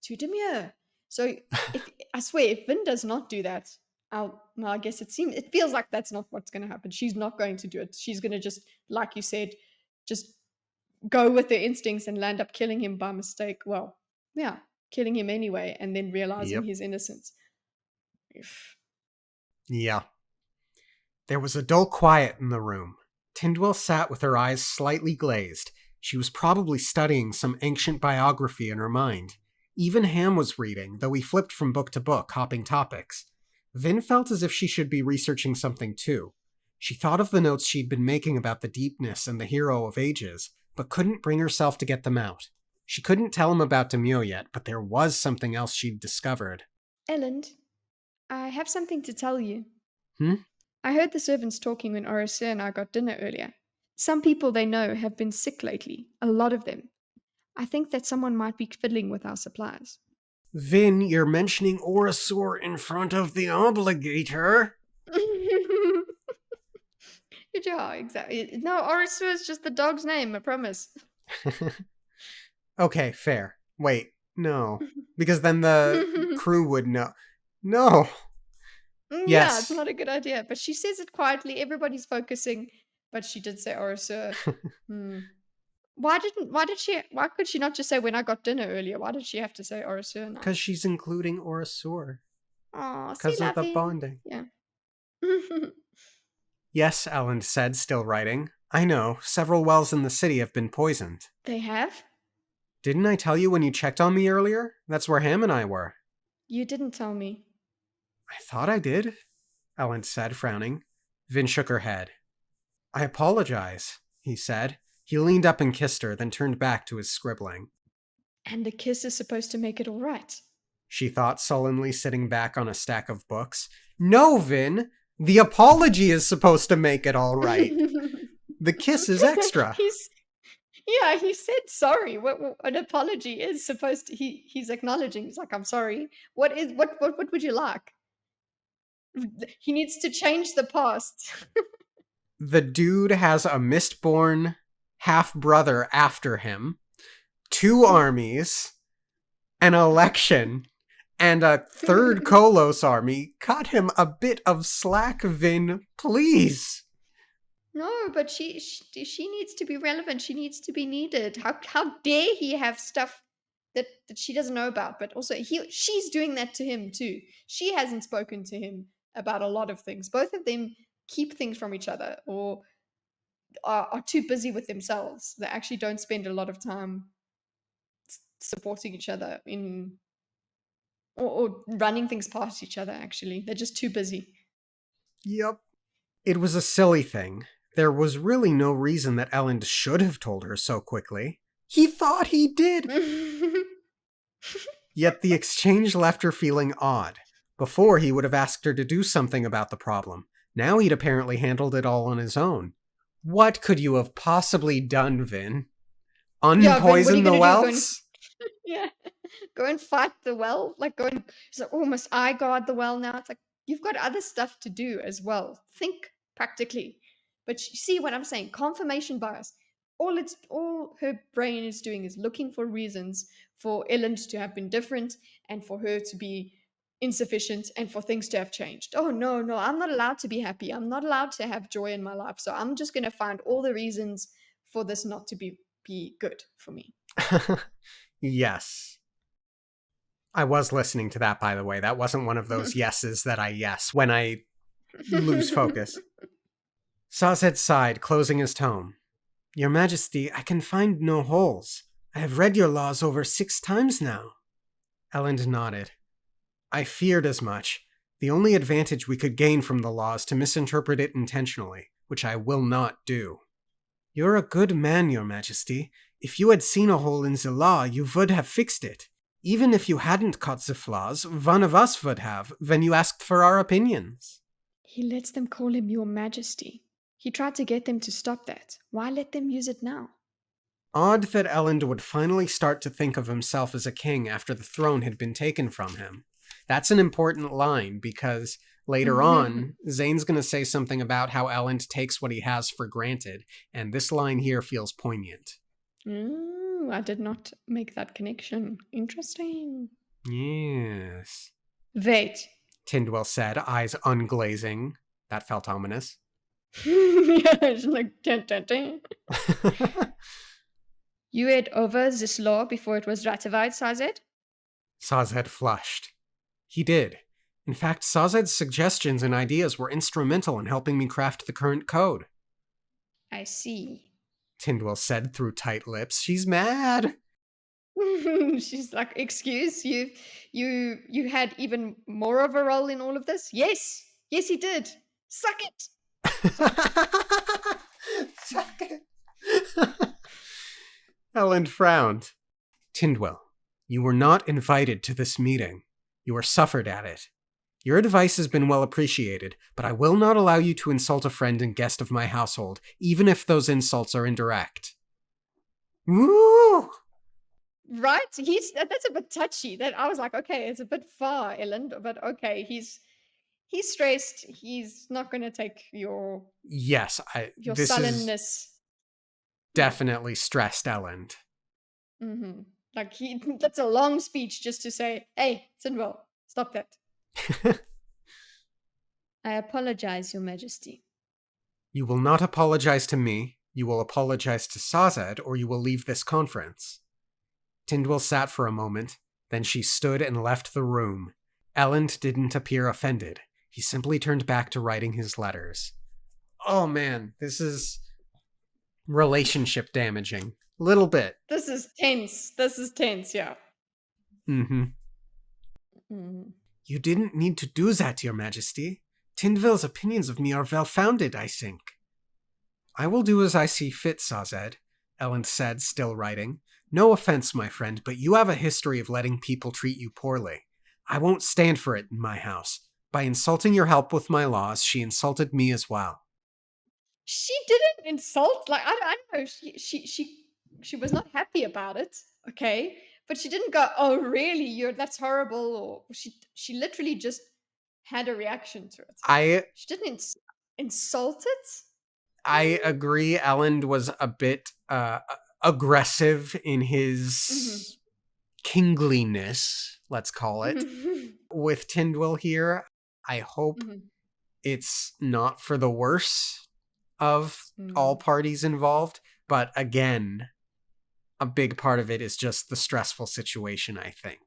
to Demure. So if I swear, if Vin does not do that, I guess it feels like that's not what's going to happen. She's not going to do it. She's going to just, like you said, just go with their instincts and land up killing him by mistake. Well, yeah, killing him anyway, and then realizing Yep. his innocence. Yeah. There was a dull quiet in the room. Tyndall sat with her eyes slightly glazed. She was probably studying some ancient biography in her mind. Even Ham was reading, though he flipped from book to book, hopping topics. Vin felt as if she should be researching something too. She thought of the notes she'd been making about the deepness and the hero of ages, but couldn't bring herself to get them out. She couldn't tell him about Demio yet, but there was something else she'd discovered. Elend, I have something to tell you. Hmm? I heard the servants talking when Orisa and I got dinner earlier. Some people they know have been sick lately, a lot of them. I think that someone might be fiddling with our supplies. Vin, you're mentioning Orasor in front of the obligator. Yeah, exactly. No, Orisa is just the dog's name, I promise. Okay, fair. Wait, no. Because then the crew would know. No. Yeah, it's Yes. not a good idea. But she says it quietly, everybody's focusing, but she did say Orisa. Why could she not just say when I got dinner earlier? Why did she have to say Orisa now? Because she's including Orasor. Oh, see, Because of the lovey. bonding. Yeah. Yes, Ellen said, still writing. I know, several wells in the city have been poisoned. They have? Didn't I tell you when you checked on me earlier? That's where Ham and I were. You didn't tell me. I thought I did, Ellen said, frowning. Vin shook her head. I apologize, he said. He leaned up and kissed her, then turned back to his scribbling. And the kiss is supposed to make it all right. She thought, sullenly sitting back on a stack of books. No, Vin! The apology is supposed to make it all right. The kiss is extra. He said sorry. What an apology is supposed to. He's acknowledging. He's like, I'm sorry. What would you like? He needs to change the past. The dude has a mistborn half-brother after him, 2 armies, an election, and a third Kolos army. Cut him a bit of slack, Vin, please. No, but she needs to be relevant. She needs to be needed. How dare he have stuff that she doesn't know about? But also, she's doing that to him too. She hasn't spoken to him about a lot of things. Both of them keep things from each other or are too busy with themselves. They actually don't spend a lot of time supporting each other in or running things past each other. Actually, they're just too busy. Yep. It was a silly thing. There was really no reason that Ellen should have told her so quickly. He thought he did. Yet the exchange left her feeling odd. Before, he would have asked her to do something about the problem. Now he'd apparently handled it all on his own. What could you have possibly done, Vin? Unpoison the wells? Yeah. Go and fight the well. Like, she's like, oh, must I guard the well now? It's like, you've got other stuff to do as well. Think practically. But you see what I'm saying? Confirmation bias. all her brain is doing is looking for reasons for Ellen to have been different and for her to be insufficient and for things to have changed. Oh no, no, I'm not allowed to be happy. I'm not allowed to have joy in my life. So I'm just going to find all the reasons for this not to be good for me. Yes. I was listening to that, by the way. That wasn't one of those yeses that I yes when I lose focus. Sazed sighed, closing his tome. Your Majesty, I can find no holes. I have read your laws over 6 times now. Elend nodded. I feared as much. The only advantage we could gain from the law is to misinterpret it intentionally, which I will not do. You're a good man, Your Majesty. If you had seen a hole in the law, you would have fixed it. Even if you hadn't caught the flaws, one of us would have, when you asked for our opinions. He lets them call him Your Majesty. He tried to get them to stop that. Why let them use it now? Odd that Elend would finally start to think of himself as a king after the throne had been taken from him. That's an important line, because later on, Zane's going to say something about how Elend takes what he has for granted, and this line here feels poignant. I did not make that connection. Interesting. Yes. Wait. Tindwell said, eyes unglazing. That felt ominous. Yeah, it's like dun, dun, dun. You read over this law before it was ratified, Sazed? Sazed flushed. He did. In fact, Sazed's suggestions and ideas were instrumental in helping me craft the current code. I see. Tindwell said through tight lips. She's mad. She's like, excuse you had even more of a role in all of this? Yes, he did. Suck it. Suck it. Elend frowned. Tindwell, you were not invited to this meeting. You were suffered at it. Your advice has been well appreciated, but I will not allow you to insult a friend and guest of my household, even if those insults are indirect. Woo! Right? That's a bit touchy. That I was like, okay, it's a bit far, Ellen, but okay, he's stressed. He's not going to take your this sullenness. Is definitely stressed Elend. Mm-hmm. Like that's a long speech just to say, hey, Sinwell, stop that. I apologize, Your Majesty. You will not apologize to me. You will apologize to Sazed, or you will leave this conference. Tindwell sat for a moment, then she stood and left the room. Elend didn't appear offended. He simply turned back to writing his letters. Oh man, this is relationship damaging. Little bit. This is tense, yeah. Mm-hmm. You didn't need to do that, Your Majesty. Tindwell's opinions of me are well-founded, I think. I will do as I see fit, Sazed, Elend said, still writing. No offense, my friend, but you have a history of letting people treat you poorly. I won't stand for it in my house. By insulting your help with my laws, she insulted me as well. She didn't insult. Like I don't know. She was not happy about it. Okay, but she didn't go, "Oh, really? That's horrible." Or she literally just had a reaction to it. She didn't insult it. I agree. Elend was a bit aggressive in his kingliness, let's call it, with Tindwell here. I hope it's not for the worse of all parties involved. But again, a big part of it is just the stressful situation, I think.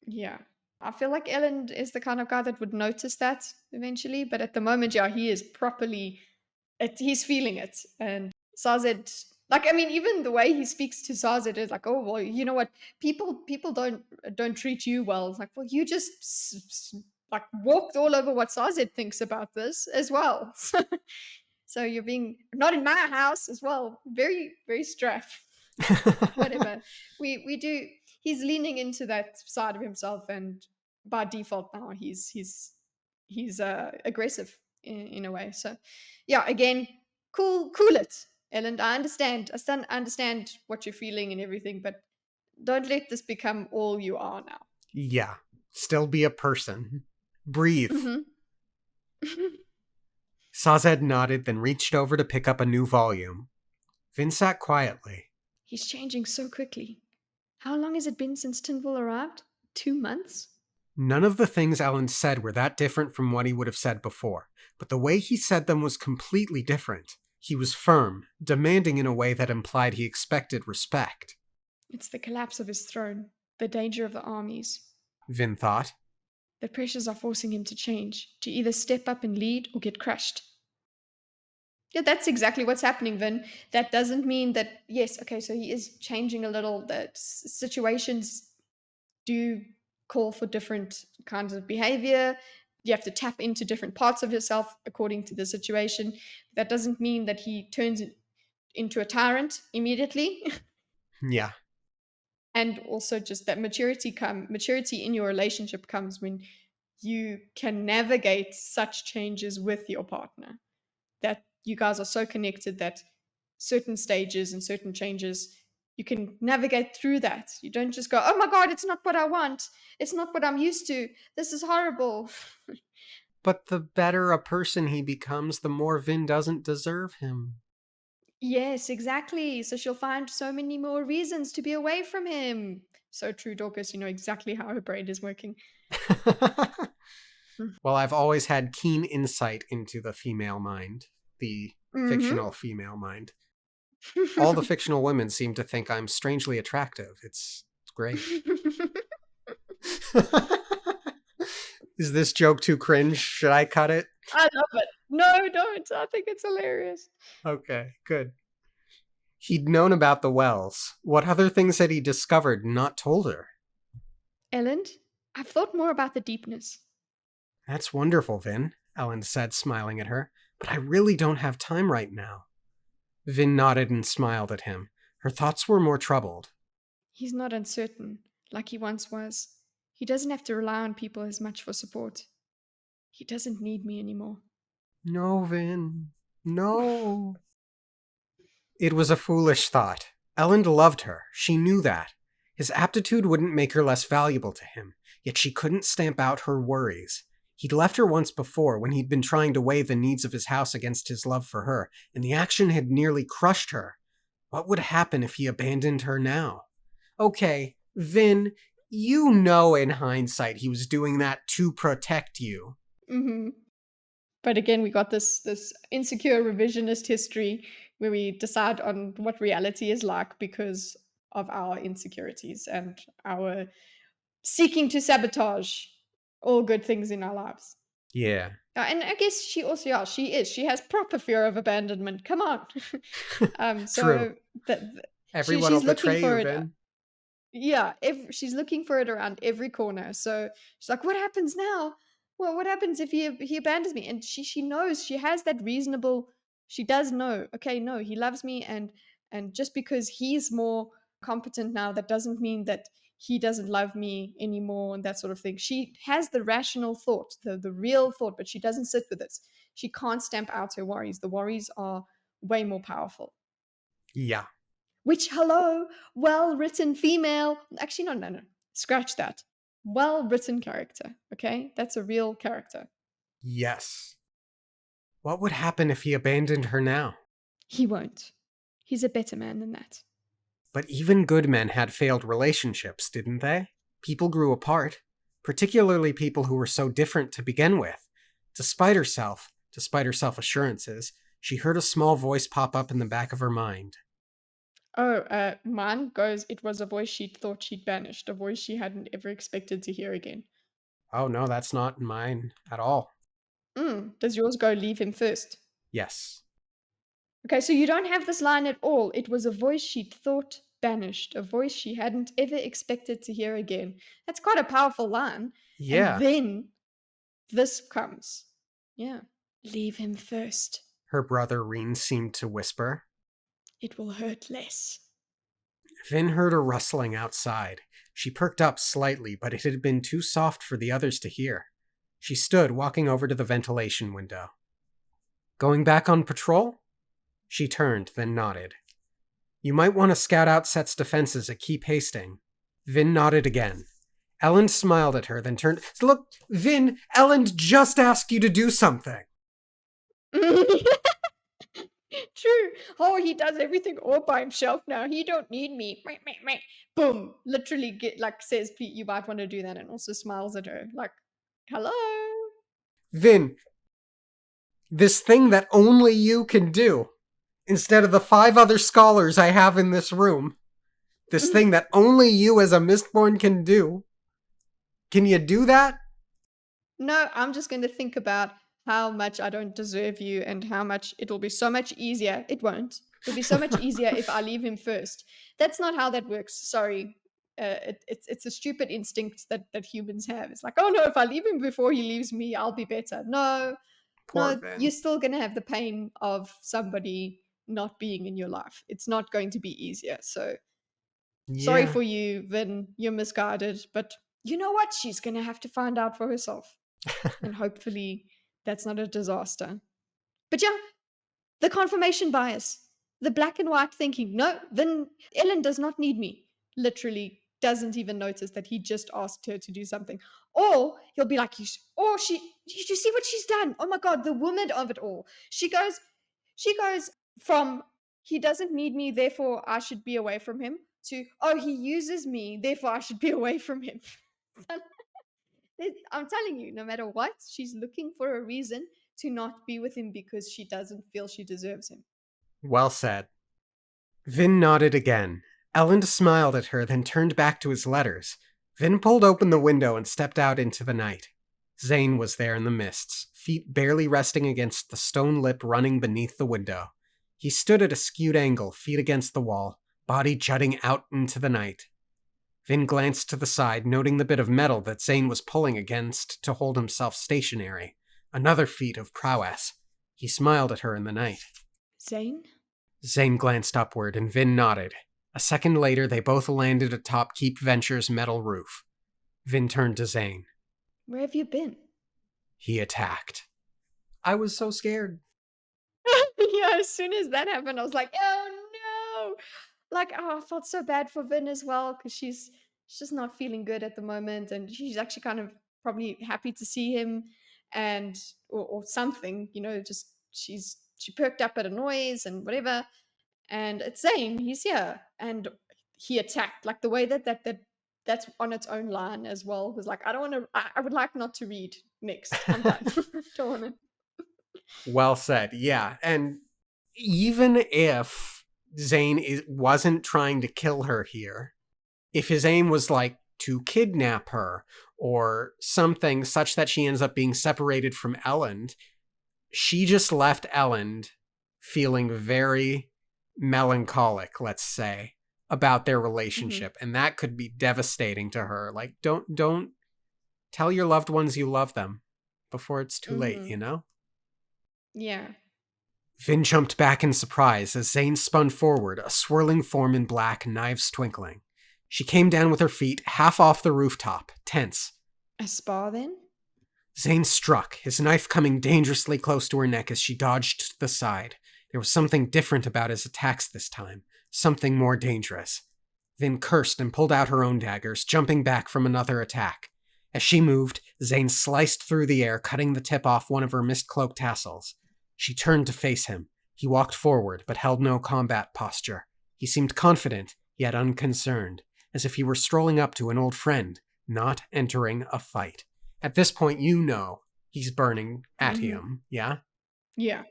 Yeah. I feel like Elend is the kind of guy that would notice that eventually. But at the moment, yeah, he is properly... he's feeling it. And Sazed... Like, I mean, even the way he speaks to Sazed is like, oh, well, you know what? People don't treat you well. It's like, well, you just like walked all over what Sazed thinks about this as well. So you're being not in my house as well. Very, very straff. Whatever. We do. He's leaning into that side of himself, and by default now he's aggressive in a way. So yeah, again, cool it. Ellen, I understand. I understand what you're feeling and everything, but don't let this become all you are now. Yeah. Still be a person. Breathe. Sazed nodded, then reached over to pick up a new volume. Vin sat quietly. He's changing so quickly. How long has it been since Tinville arrived? 2 months? None of the things Ellen said were that different from what he would have said before, but the way he said them was completely different. He was firm, demanding in a way that implied he expected respect. It's the collapse of his throne, the danger of the armies. Vin thought. The pressures are forcing him to change, to either step up and lead or get crushed. Yeah, that's exactly what's happening, Vin. That doesn't mean that, yes, okay, so he is changing a little. That situations do call for different kinds of behavior. You have to tap into different parts of yourself according to the situation. That doesn't mean that he turns into a tyrant immediately. Yeah. And also just that maturity in your relationship comes when you can navigate such changes with your partner. That you guys are so connected that certain stages and certain changes, you can navigate through that. You don't just go, oh my God, it's not what I want. It's not what I'm used to. This is horrible. But the better a person he becomes, the more Vin doesn't deserve him. Yes, exactly. So she'll find so many more reasons to be away from him. So true, Dorcas. You know exactly how her brain is working. Well, I've always had keen insight into the female mind, the fictional female mind. All the fictional women seem to think I'm strangely attractive. It's great. Is this joke too cringe? Should I cut it? I love it. No, don't. I think it's hilarious. Okay, good. He'd known about the wells. What other things had he discovered and not told her? Ellen, I've thought more about the deepness. That's wonderful, Vin, Ellen said, smiling at her. But I really don't have time right now. Vin nodded and smiled at him. Her thoughts were more troubled. He's not uncertain, like he once was. He doesn't have to rely on people as much for support. He doesn't need me anymore. No, Vin. No. It was a foolish thought. Ellen loved her. She knew that. His aptitude wouldn't make her less valuable to him, yet she couldn't stamp out her worries. He'd left her once before when he'd been trying to weigh the needs of his house against his love for her, and the action had nearly crushed her. What would happen if he abandoned her now? Okay, Vin, you know in hindsight he was doing that to protect you. Mm-hmm. But again, we got this insecure revisionist history where we decide on what reality is like because of our insecurities and our seeking to sabotage all good things in our lives. Yeah. And I guess she also, yeah, she has proper fear of abandonment. Come on. So True. Everyone will she's looking betray for you, it. Vin. Yeah, she's looking for it around every corner. So she's like, "What happens now? Well, what happens if he abandons me?" And she knows, she has that reasonable. She does know. Okay, no, he loves me, and just because he's more competent now, that doesn't mean that he doesn't love me anymore, and that sort of thing. She has the rational thought, the real thought, but she doesn't sit with it. She can't stamp out her worries. The worries are way more powerful. Yeah. Which, hello, well written female. Actually, no. Scratch that. Well written character. Okay? That's a real character. Yes. What would happen if he abandoned her now? He won't. He's a better man than that. But even good men had failed relationships, didn't they? People grew apart, particularly people who were so different to begin with. Despite her self-assurances, she heard a small voice pop up in the back of her mind. Oh, mine goes, it was a voice she thought she'd banished, a voice she hadn't ever expected to hear again. Oh no, that's not mine at all. Does yours go, leave him first? Yes. Okay, so you don't have this line at all. It was a voice she'd thought banished, a voice she hadn't ever expected to hear again. That's quite a powerful line. Yeah. And then this comes. Yeah. Leave him first. Her brother Reen seemed to whisper. It will hurt less. Vin heard a rustling outside. She perked up slightly, but it had been too soft for the others to hear. She stood, walking over to the ventilation window. Going back on patrol? She turned, then nodded. You might want to scout out Set's defenses at Keep Hasting. Vin nodded again. Ellen smiled at her, then turned. Look, Vin, Ellen just asked you to do something. True. Oh, he does everything all by himself now. He don't need me. Meh, meh, meh. Boom. Literally get like says you might want to do that and also smiles at her. Like, hello. Vin, this thing that only you can do, instead of the 5 other scholars I have in this room, this thing that only you as a Mistborn can do, can you do that? No, I'm just going to think about how much I don't deserve you and how much it'll be so much easier. It won't. It'll be so much easier if I leave him first. That's not how that works. Sorry. It's a stupid instinct that humans have. It's like, oh no, if I leave him before he leaves me, I'll be better. No, Poor no, Vin. you're still going to have the pain of somebody not being in your life. It's not going to be easier. So sorry Yeah. for you, Vin. You're misguided. But you know what? She's going to have to find out for herself. And hopefully that's not a disaster. But yeah, the confirmation bias, the black and white thinking, no, then Ellen does not need me. Literally doesn't even notice that he just asked her to do something. Or he'll be like, or did you see what she's done? Oh my God, the woman of it all. She goes from he doesn't need me, therefore I should be away from him, to, oh, he uses me, therefore I should be away from him. I'm telling you, no matter what, she's looking for a reason to not be with him because she doesn't feel she deserves him. Well said. Vin nodded again. Elend smiled at her, then turned back to his letters. Vin pulled open the window and stepped out into the night. Zane was there in the mists, feet barely resting against the stone lip running beneath the window. He stood at a skewed angle, feet against the wall, body jutting out into the night. Vin glanced to the side, noting the bit of metal that Zane was pulling against to hold himself stationary. Another feat of prowess. He smiled at her in the night. Zane? Zane glanced upward, and Vin nodded. A second later, they both landed atop Keep Venture's metal roof. Vin turned to Zane. Where have you been? He attacked. I was so scared. Yeah, as soon as that happened, I was like, oh no! Like, oh, I felt so bad for Vin as well because she's just not feeling good at the moment, and she's actually kind of probably happy to see him, and or something, just she perked up at a noise and whatever, and it's Zane, he's here, and he attacked like the way that's on its own line as well was like, I don't want to. I would like not to read next. I'm done. Don't want to. Well said, yeah. And even if Zane wasn't trying to kill her here, if his aim was like to kidnap her or something such that she ends up being separated from Elend, she just left Elend feeling very melancholic, let's say, about their relationship, and that could be devastating to her. Like, don't tell your loved ones you love them before it's too late, you know? Yeah. Vin jumped back in surprise as Zane spun forward, a swirling form in black, knives twinkling. She came down with her feet half off the rooftop, tense. A spa then? Zane struck, his knife coming dangerously close to her neck as she dodged to the side. There was something different about his attacks this time, something more dangerous. Vin cursed and pulled out her own daggers, jumping back from another attack. As she moved, Zane sliced through the air, cutting the tip off one of her mist-cloak tassels. She turned to face him. He walked forward, but held no combat posture. He seemed confident, yet unconcerned, as if he were strolling up to an old friend, not entering a fight. At this point, you know he's burning at him, yeah? Yeah.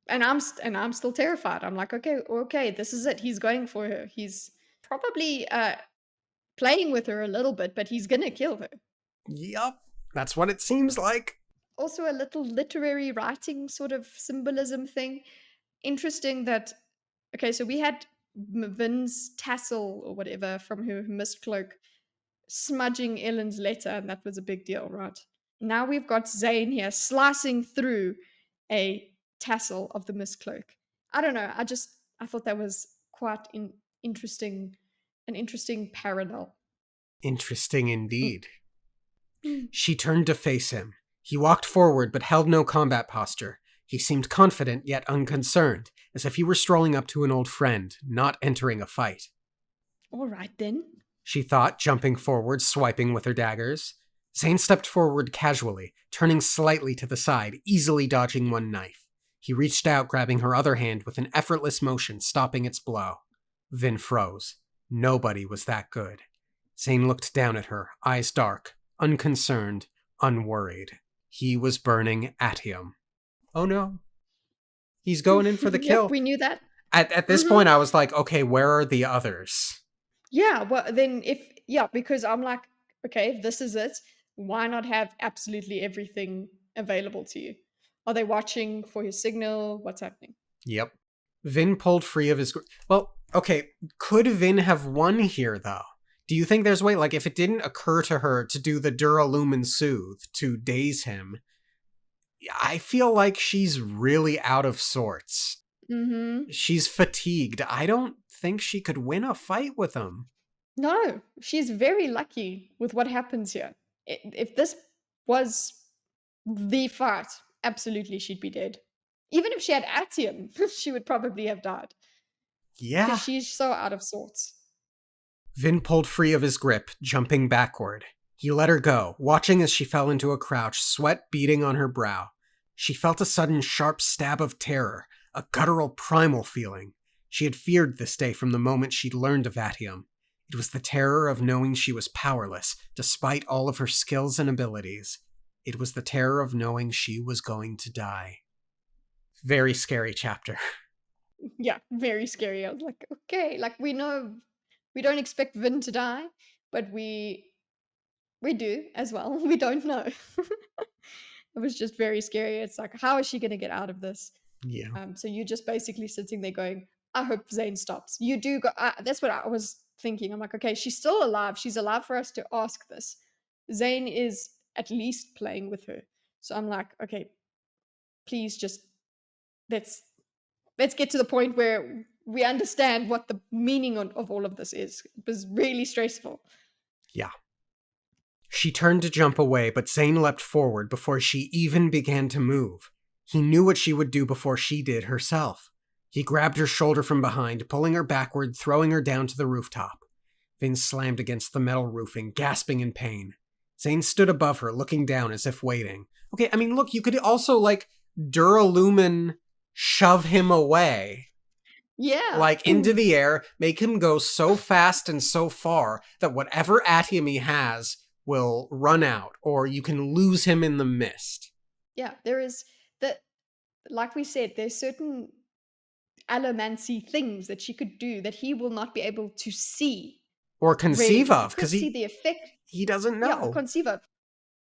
And I'm still terrified. I'm like, okay, this is it. He's going for her. He's probably playing with her a little bit, but he's gonna kill her. Yup, that's what it seems like. Also, a little literary writing sort of symbolism thing. Interesting that, okay, so we had Vin's tassel or whatever from her mist cloak smudging Ellen's letter, and that was a big deal, right? Now we've got Zane here slicing through a tassel of the mist cloak. I don't know. I thought that was quite interesting, an interesting parallel. Interesting indeed. Mm. She turned to face him. He walked forward but held no combat posture. He seemed confident yet unconcerned, as if he were strolling up to an old friend, not entering a fight. All right then. She thought, jumping forward, swiping with her daggers. Zane stepped forward casually, turning slightly to the side, easily dodging one knife. He reached out, grabbing her other hand with an effortless motion, stopping its blow. Vin froze. Nobody was that good. Zane looked down at her, eyes dark, unconcerned, unworried. He was burning atium. Oh no. He's going in for the Yep, kill. we knew that. At this point, I was like, okay, where are the others? Yeah, well, then because I'm like, okay, if this is it, why not have absolutely everything available to you? Are they watching for his signal? What's happening? Yep. Vin pulled free of his... Well, okay, could Vin have won here, though? Do you think there's a way, like, if it didn't occur to her to do the Duralumin Soothe to daze him, I feel like she's really out of sorts. Mm-hmm. She's fatigued. I don't think she could win a fight with him. No, she's very lucky with what happens here. If this was the fight, absolutely she'd be dead. Even if she had atium, she would probably have died. Yeah. Because she's so out of sorts. Vin pulled free of his grip, jumping backward. He let her go, watching as she fell into a crouch, sweat beading on her brow. She felt a sudden sharp stab of terror, a guttural primal feeling. She had feared this day from the moment she'd learned of Atium. It was the terror of knowing she was powerless, despite all of her skills and abilities. It was the terror of knowing she was going to die. Very scary chapter. Yeah, very scary. I was like, okay, like we know we don't expect Vin to die, but we do as well. We don't know. It was just very scary. It's like, how is she going to get out of this? Yeah. So you're just basically sitting there going, I hope Zane stops. You do go. That's what I was thinking. I'm like, okay, she's still alive. She's alive for us to ask this. Zane is at least playing with her. So I'm like, okay, please just let's get to the point where we understand what the meaning of all of this is. It was really stressful. Yeah. She turned to jump away, but Zane leapt forward before she even began to move. He knew what she would do before she did herself. He grabbed her shoulder from behind, pulling her backward, throwing her down to the rooftop. Vin slammed against the metal roofing, gasping in pain. Zane stood above her, looking down as if waiting. Okay, I mean, look, you could also, like, Duralumin shove him away. Yeah. Like, into the air, make him go so fast and so far that whatever atium he has will run out, or you can lose him in the mist. Yeah, there is that, like we said, there's certain allomancy things that she could do that he will not be able to see. Or conceive Really. of, because see the effect. he doesn't know. Yeah, conceive of.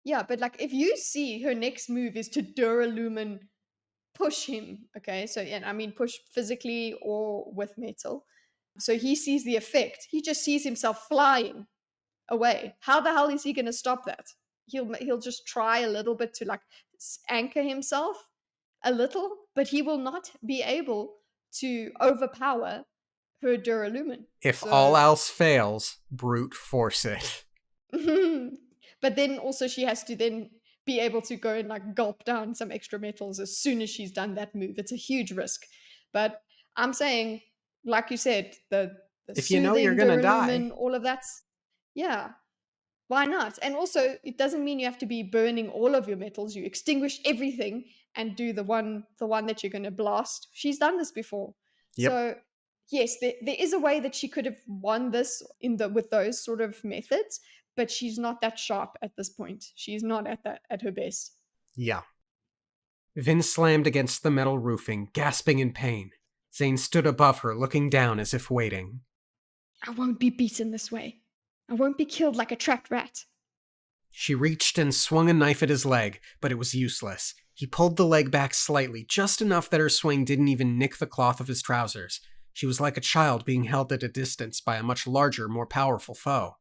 Yeah, but like if you see her next move is to Duralumin push him, okay? So, and I mean push physically or with metal. So he sees the effect. He just sees himself flying away. How the hell is he going to stop that? He'll just try a little bit to like anchor himself a little, but he will not be able to overpower her Duralumin. If all else fails, brute force it. But then also she has to then be able to go and like gulp down some extra metals as soon as she's done that move. It's a huge risk. But I'm saying, like you said, the if you know you're gonna die, all of that's, yeah, why not? And also it doesn't mean you have to be burning all of your metals. You extinguish everything and do the one that you're going to blast. She's done this before. Yep. So yes, there is a way that she could have won this with those sort of methods, but she's not that sharp at this point. She's not at her best. Yeah. Vin slammed against the metal roofing, gasping in pain. Zane stood above her, looking down as if waiting. I won't be beaten this way. I won't be killed like a trapped rat. She reached and swung a knife at his leg, but it was useless. He pulled the leg back slightly, just enough that her swing didn't even nick the cloth of his trousers. She was like a child being held at a distance by a much larger, more powerful foe.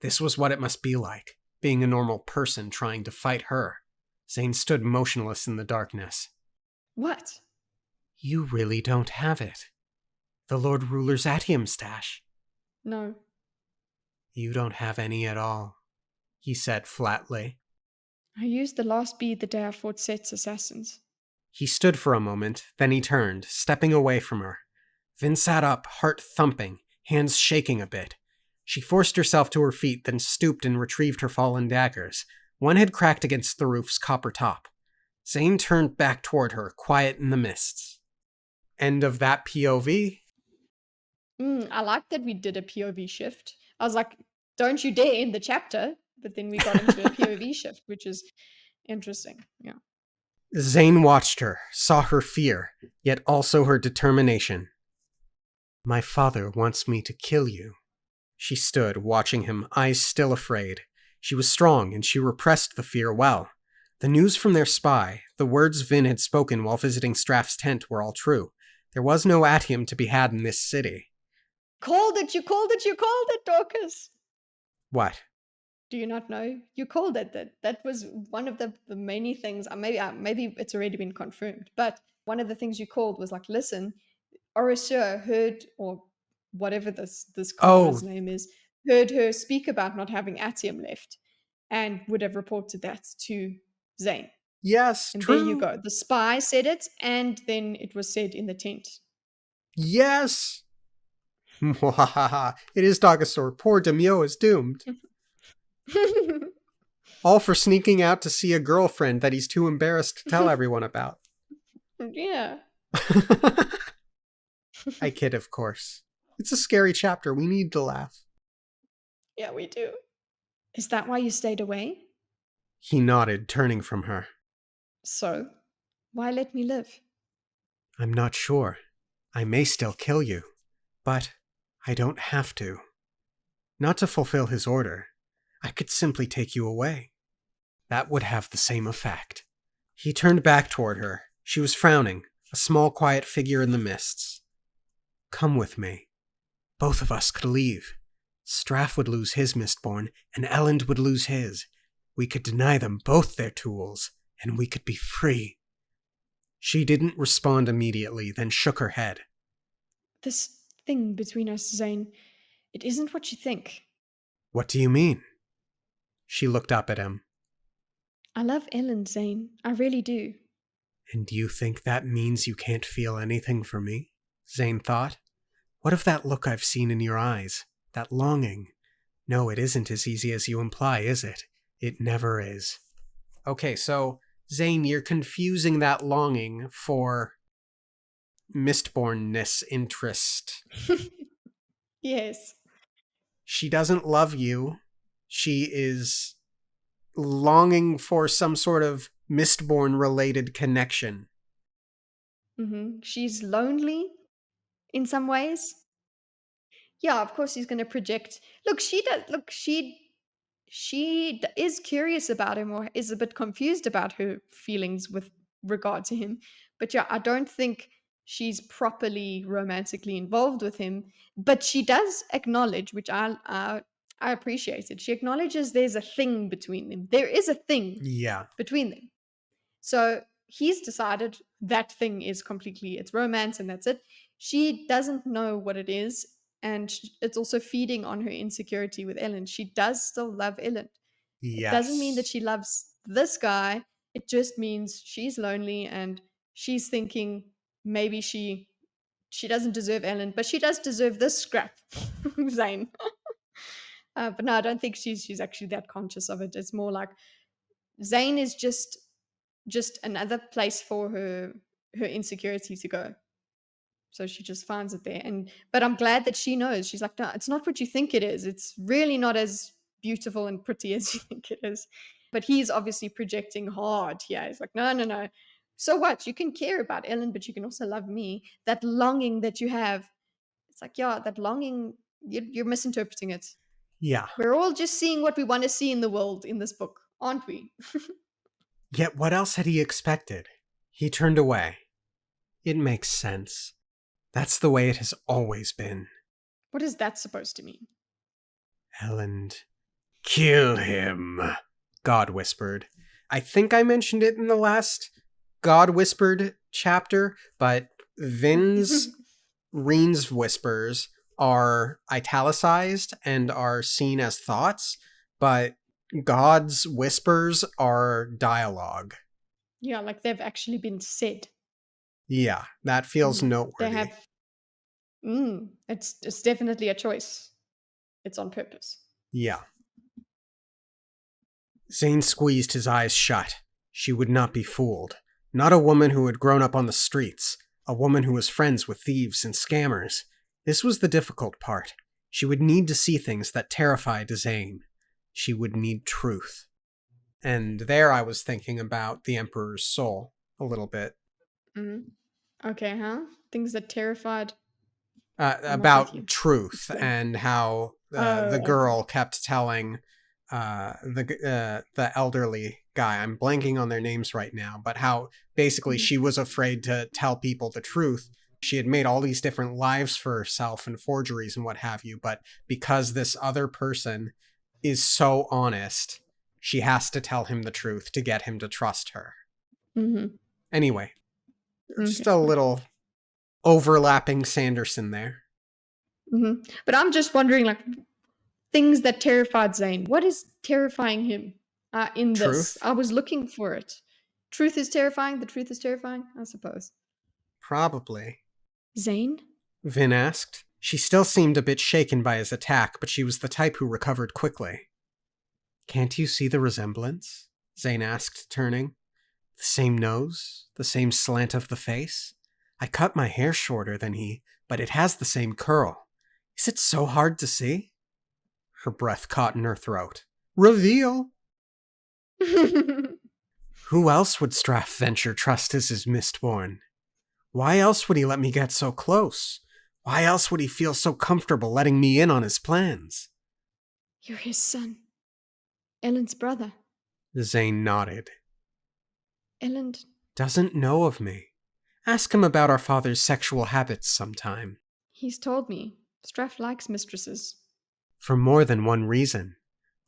This was what it must be like, being a normal person trying to fight her. Zane stood motionless in the darkness. What? You really don't have it. The Lord Ruler's atium stash. No. You don't have any at all, he said flatly. I used the last bead the day I fought Set's assassins. He stood for a moment, then he turned, stepping away from her. Vin sat up, heart thumping, hands shaking a bit. She forced herself to her feet, then stooped and retrieved her fallen daggers. One had cracked against the roof's copper top. Zane turned back toward her, quiet in the mists. End of that POV? I like that we did a POV shift. I was like, don't you dare end the chapter. But then we got into a POV shift, which is interesting. Yeah. Zane watched her, saw her fear, yet also her determination. My father wants me to kill you. She stood, watching him, eyes still afraid. She was strong, and she repressed the fear well. The news from their spy, the words Vin had spoken while visiting Straff's tent were all true. There was no atium to be had in this city. Called it, you called it, you called it, Dorkus. What? Do you not know? You called it. That was one of the many things. Maybe it's already been confirmed, but one of the things you called was like, listen, Orasur heard, or whatever this Oh, karma's name is, heard her speak about not having atium left, and would have reported that to Zane. yes, And there you true. go. The spy said it, and then it was said in the tent. Yes. It is Dagasaur. Poor Demio is doomed. All for sneaking out to see a girlfriend that he's too embarrassed to tell everyone about. Yeah. I kid, of course. It's a scary chapter. We need to laugh. Yeah, we do. Is that why you stayed away? He nodded, turning from her. So, why let me live? I'm not sure. I may still kill you, but I don't have to. Not to fulfill his order. I could simply take you away. That would have the same effect. He turned back toward her. She was frowning, a small, quiet figure in the mists. Come with me. Both of us could leave. Straff would lose his Mistborn, and Elend would lose his. We could deny them both their tools, and we could be free. She didn't respond immediately, then shook her head. This thing between us, Zane, it isn't what you think. What do you mean? She looked up at him. I love Ellen, Zane. I really do. And you think that means you can't feel anything for me? Zane thought. What of that look I've seen in your eyes? That longing? No, it isn't as easy as you imply, is it? It never is. Okay, so, Zane, you're confusing that longing for Mistbornness interest. Yes. She doesn't love you. She is longing for some sort of Mistborn-related connection. She's lonely in some ways. Yeah, of course he's going to project. Look, she does. Look, is curious about him, or is a bit confused about her feelings with regard to him. But yeah, I don't think she's properly romantically involved with him. But she does acknowledge, which I appreciate it. She acknowledges there's a thing between them. There is a thing Yeah. between them. So he's decided that thing is completely, it's romance and that's it. She doesn't know what it is. And it's also feeding on her insecurity with Ellen. She does still love Ellen. It doesn't mean that Yes. she loves this guy. It just means she's lonely and she's thinking maybe she doesn't deserve Ellen, but she does deserve this scrap, Zane. But no, I don't think she's actually that conscious of it. It's more like Zane is just another place for her insecurity to go. So she just finds it there. But I'm glad that she knows. She's like, no, it's not what you think it is. It's really not as beautiful and pretty as you think it is. But he's obviously projecting hard here. He's like, no, no, no. So what? You can care about Ellen, but you can also love me. That longing that you have, it's like, yeah, that longing, you're misinterpreting it. Yeah. We're all just seeing what we want to see in the world in this book, aren't we? Yet what else had he expected? He turned away. It makes sense. That's the way it has always been. What is that supposed to mean? Elend. Kill him, God whispered. I think I mentioned it in the last God whispered chapter, but Reen's whispers are italicized and are seen as thoughts, but God's whispers are dialogue. Yeah, like they've actually been said. Yeah, that feels noteworthy. They have. It's definitely a choice. It's on purpose. Yeah. Zane squeezed his eyes shut. She would not be fooled. Not a woman who had grown up on the streets. A woman who was friends with thieves and scammers. This was the difficult part. She would need to see things that terrified Zane. She would need truth. And there I was thinking about the Emperor's soul a little bit. Okay, huh? Things that terrified. I'm not with you. About truth and how the girl kept telling the elderly guy, I'm blanking on their names right now, but how basically she was afraid to tell people the truth. She had made all these different lives for herself and forgeries and what have you, but because this other person is so honest, she has to tell him the truth to get him to trust her. Anyway, just a little overlapping Sanderson there. But I'm just wondering, like, things that terrified Zane. What is terrifying him in Truth? this? I was looking for it. Truth is terrifying. The truth is terrifying, I suppose. Probably. Zane? Vin asked. She still seemed a bit shaken by his attack, but she was the type who recovered quickly. Can't you see the resemblance? Zane asked, turning. The same nose, the same slant of the face. I cut my hair shorter than he, but it has the same curl. Is it so hard to see? Her breath caught in her throat. Reveal! Who else would Straff Venture trust as his Mistborn? Why else would he let me get so close? Why else would he feel so comfortable letting me in on his plans? You're his son. Ellen's brother. Zane nodded. Ellen doesn't know of me. Ask him about our father's sexual habits sometime. He's told me. Straff likes mistresses. For more than one reason.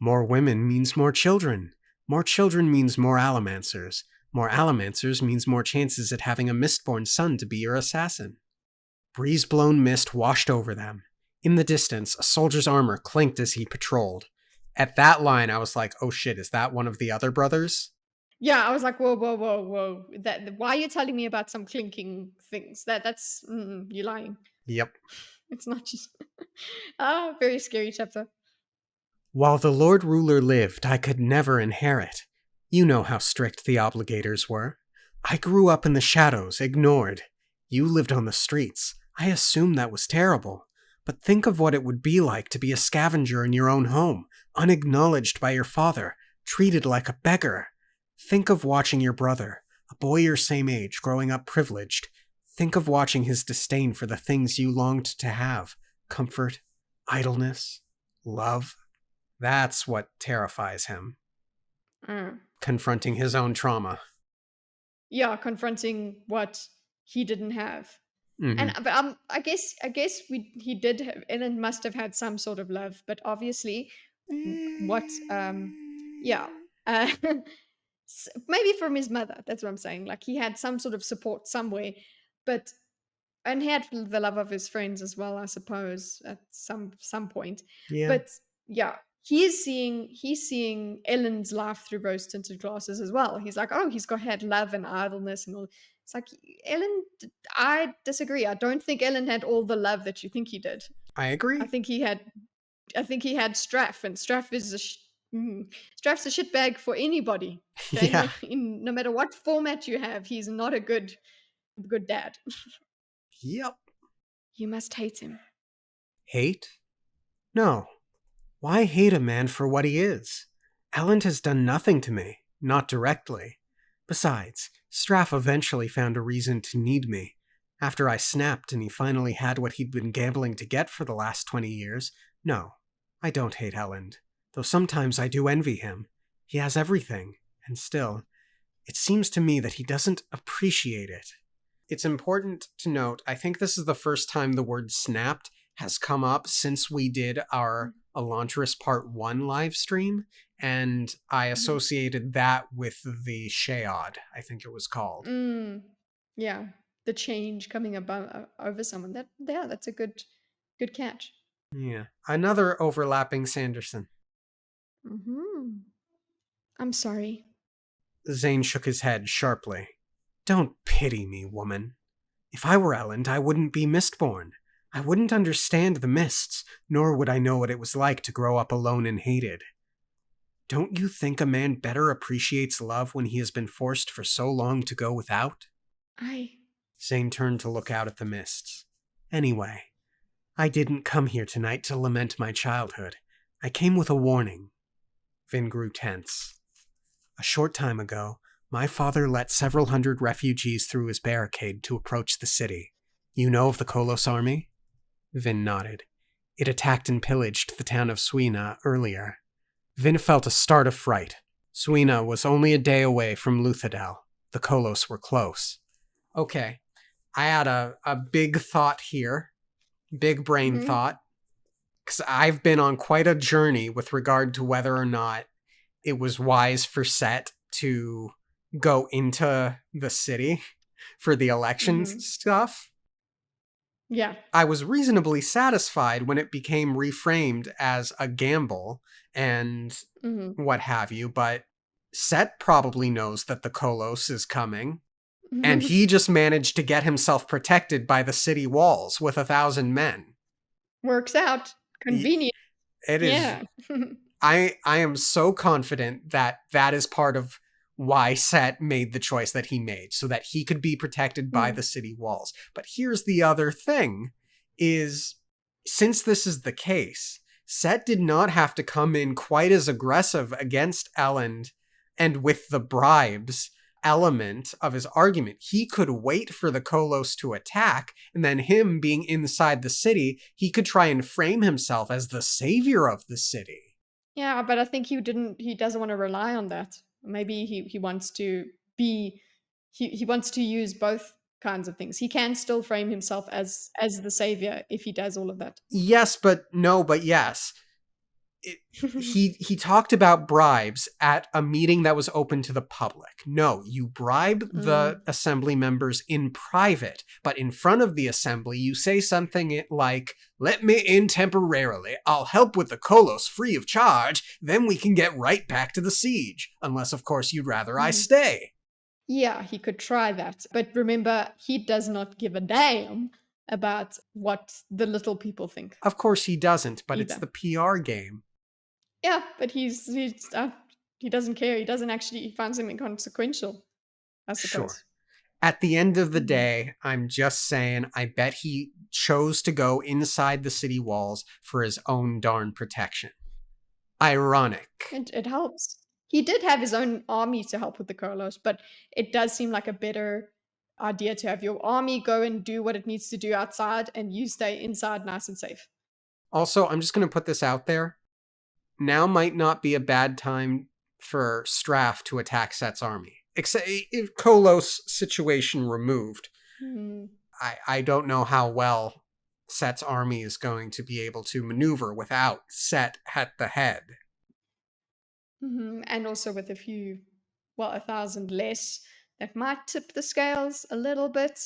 More women means more children. More children means more Allomancers. More Allomancers means more chances at having a Mistborn son to be your assassin. Breeze-blown mist washed over them. In the distance, a soldier's armor clinked as he patrolled. At that line, I was like, oh shit, is that one of the other brothers? Yeah, I was like, whoa. Why are you telling me about some clinking things? That's you're lying. Yep. It's not just... very scary chapter. While the Lord Ruler lived, I could never inherit. You know how strict the obligators were. I grew up in the shadows, ignored. You lived on the streets. I assumed that was terrible. But think of what it would be like to be a scavenger in your own home, unacknowledged by your father, treated like a beggar. Think of watching your brother, a boy your same age, growing up privileged. Think of watching his disdain for the things you longed to have. Comfort, idleness, love. That's what terrifies him. Confronting his own trauma. Yeah, confronting what he didn't have. Mm-hmm. But I guess he did have, Ellen must have had some sort of love, but obviously what maybe from his mother. That's what I'm saying. Like, he had some sort of support somewhere, and he had the love of his friends as well, I suppose, at some point. Yeah. But yeah, he's seeing Ellen's life through rose-tinted glasses as well. He's like, oh, had love and idleness and all. It's like, Ellen, I disagree. I don't think Ellen had all the love that you think he did. I agree. I think he had Straff, and Straff is Straff's a shitbag for anybody. Okay? Yeah. No matter what format you have, he's not a good dad. Yep. You must hate him. Hate? No. Why hate a man for what he is? Ellen has done nothing to me, not directly. Besides, Straff eventually found a reason to need me. After I snapped and he finally had what he'd been gambling to get for the last 20 years, no, I don't hate Elend, though sometimes I do envy him. He has everything, and still, it seems to me that he doesn't appreciate it. It's important to note, I think this is the first time the word snapped has come up since we did our Elantris Part 1 live stream, and I associated that with the Sheod, I think it was called. Yeah, the change coming over someone. That's a good catch. Yeah, another overlapping Sanderson. I'm sorry. Zane shook his head sharply. Don't pity me, woman. If I were Elend, I wouldn't be Mistborn. I wouldn't understand the mists, nor would I know what it was like to grow up alone and hated. Don't you think a man better appreciates love when he has been forced for so long to go without? Zane turned to look out at the mists. Anyway, I didn't come here tonight to lament my childhood. I came with a warning. Vin grew tense. A short time ago, my father let several hundred refugees through his barricade to approach the city. You know of the Kolos army? Vin nodded. It attacked and pillaged the town of Suina earlier. Vin felt a start of fright. Suina was only a day away from Luthadel. The Kolos were close. Okay, I had a big thought here. Big brain thought. Because I've been on quite a journey with regard to whether or not it was wise for Set to go into the city for the election stuff. Yeah. I was reasonably satisfied when it became reframed as a gamble and what have you, but Set probably knows that the Kolos is coming, and he just managed to get himself protected by the city walls with 1,000 men. Works out. Convenient. It is. Yeah. I am so confident that that is part of why Set made the choice that he made, so that he could be protected by the city walls. But here's the other thing, is since this is the case, Set did not have to come in quite as aggressive against Elend, and with the bribes element of his argument. He could wait for the Kolos to attack, and then him being inside the city, he could try and frame himself as the savior of the city. Yeah, but I think he doesn't want to rely on that. Maybe he wants to be, he wants to use both kinds of things. He can still frame himself as the savior if he does all of that. Yes, but no, but yes. He talked about bribes at a meeting that was open to the public. No, you bribe the assembly members in private, but in front of the assembly, you say something like, "Let me in temporarily. I'll help with the Kolos free of charge. Then we can get right back to the siege. Unless, of course, you'd rather I stay." Yeah, he could try that. But remember, he does not give a damn about what the little people think. Of course he doesn't, but it's the PR game. Yeah, but he doesn't care. He doesn't actually, he finds him inconsequential, I suppose. Sure. At the end of the day, I'm just saying, I bet he chose to go inside the city walls for his own darn protection. Ironic. It helps. He did have his own army to help with the Kolos, but it does seem like a better idea to have your army go and do what it needs to do outside, and you stay inside nice and safe. Also, I'm just going to put this out there. Now might not be a bad time for Straff to attack Set's army. Except if Kolos situation removed. I don't know how well Set's army is going to be able to maneuver without Set at the head. And also with 1,000 less, that might tip the scales a little bit.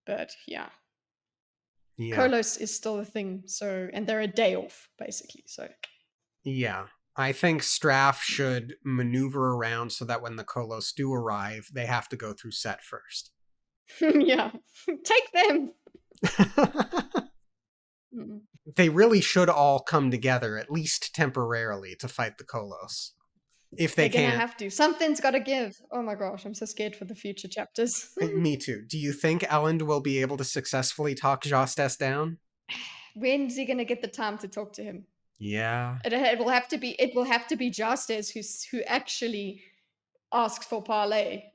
But yeah. Kolos is still a thing, so, and they're a day off, basically, so. Yeah. I think Straff should maneuver around so that when the Kolos do arrive, they have to go through Set first. Yeah. Take them! They really should all come together, at least temporarily, to fight the Kolos. If they They're can't. gonna have to. Something's gotta give. Oh my gosh, I'm so scared for the future chapters. Me too. Do you think Elend will be able to successfully talk Jostes down? When's he gonna get the time to talk to him? Yeah. It will have to be Jostes who actually asks for parley.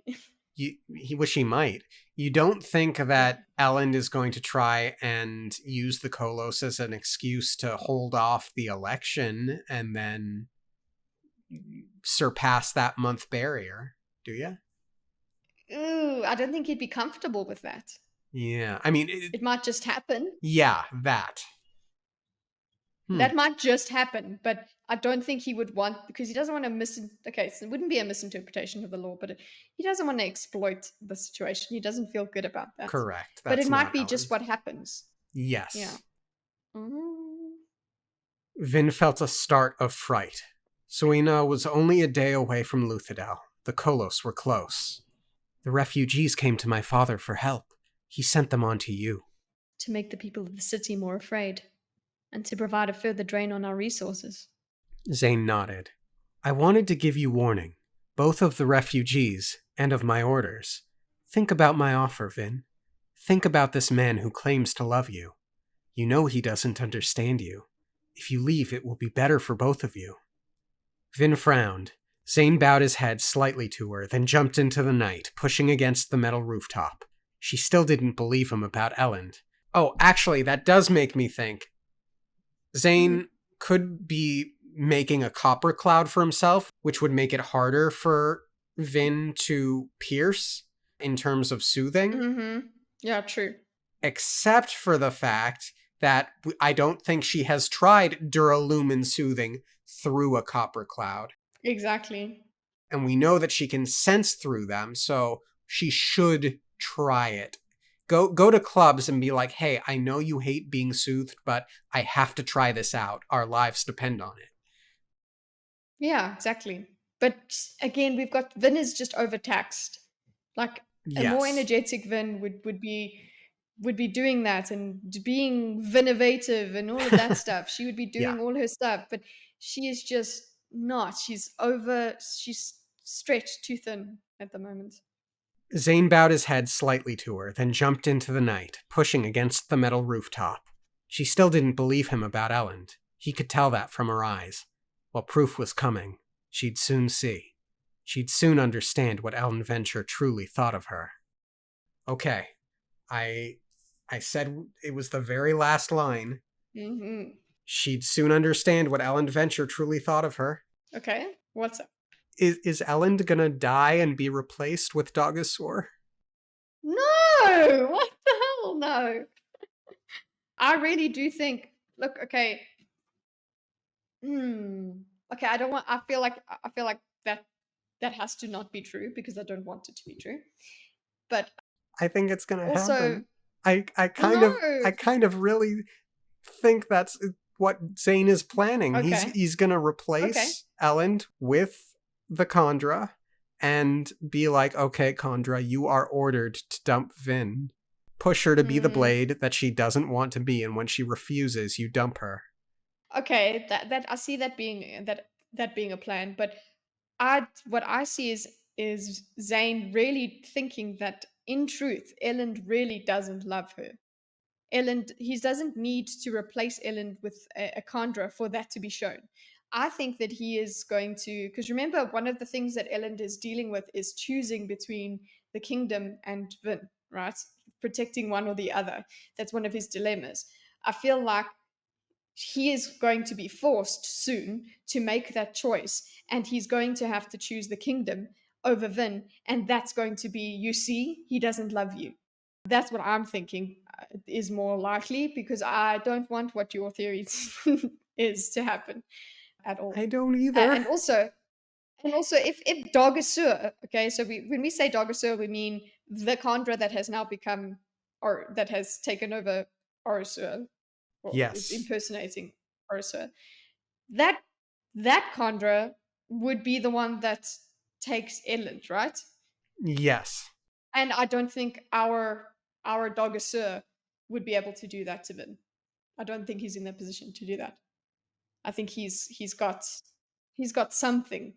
He wish he might. You don't think that Elend is going to try and use the Kolos as an excuse to hold off the election and then surpass that month barrier, do you? Ooh, I don't think he'd be comfortable with that. Yeah, I mean... It might just happen. Yeah, that. That might just happen, but I don't think he would want, because he doesn't want to okay, so it wouldn't be a misinterpretation of the law, but he doesn't want to exploit the situation. He doesn't feel good about that. Correct. But it might be just what happens. Yes. Yeah. Vin felt a start of fright. Suina was only a day away from Luthadel. The Kolos were close. The refugees came to my father for help. He sent them on to you. To make the people of the city more afraid, and to provide a further drain on our resources. Zane nodded. I wanted to give you warning, both of the refugees and of my orders. Think about my offer, Vin. Think about this man who claims to love you. You know he doesn't understand you. If you leave, it will be better for both of you. Vin frowned. Zane bowed his head slightly to her, then jumped into the night, pushing against the metal rooftop. She still didn't believe him about Elend. Oh, actually, that does make me think. Mhm. Zane could be making a copper cloud for himself, which would make it harder for Vin to pierce in terms of soothing, Mhm. Yeah, true. except for the fact that I don't think she has tried Duralumin soothing through a copper cloud. Exactly. And we know that she can sense through them, so she should try it. Go to clubs and be like, hey, I know you hate being soothed, but I have to try this out. Our lives depend on it. Yeah, exactly. But again, we've got Vin is just overtaxed. Like a more Yes. energetic Vin would be doing that and being Vinovative and all of that stuff. She would be Yeah. doing all her stuff, but she is just not. She's stretched too thin at the moment. Zane bowed his head slightly to her, then jumped into the night, pushing against the metal rooftop. She still didn't believe him about Elend. He could tell that from her eyes. Well, proof was coming. She'd soon see. She'd soon understand what Ellen Venture truly thought of her. Okay, I I said it was the very last line. Hmm. She'd soon understand what Ellen Venture truly thought of her. Okay, what's up? Is Ellen gonna die and be replaced with Dogosaur? No! What the hell? No. I really do think. Look, okay. Hmm. Okay, I don't want. I feel like that has to not be true because I don't want it to be true. But I think it's gonna also, happen. I no. kind of really think that's what Zane is planning. Okay. He's gonna Okay. replace Ellen with the Condra and be like, okay, Condra, you are ordered to dump Vin. Push her to be the Hmm. blade that she doesn't want to be, and when she refuses, you dump her. Okay. That I see that being a plan, but I what I see is Zane really thinking that in truth, Ellen really doesn't love her. Ellen, he doesn't need to replace Ellen with a Chandra for that to be shown. I think that he is going to, because remember, one of the things that Ellen is dealing with is choosing between the kingdom and Vin, right? Protecting one or the other. That's one of his dilemmas. I feel like he is going to be forced soon to make that choice, and he's going to have to choose the kingdom over Vin, and that's going to be, you see, he doesn't love you. That's what I'm thinking is more likely because I don't want what your theory is to happen at all. I don't either. And also, if Dogasur, okay, so when we say Dogasur, we mean the Khandra that has now become, or that has taken over Orasur, or is Yes. impersonating Orasur. That that Khandra would be the one that takes Elend, right? Yes. And I don't think our Dogasur would be able to do that to Vin. I don't think he's in a position to do that. I think he's got something.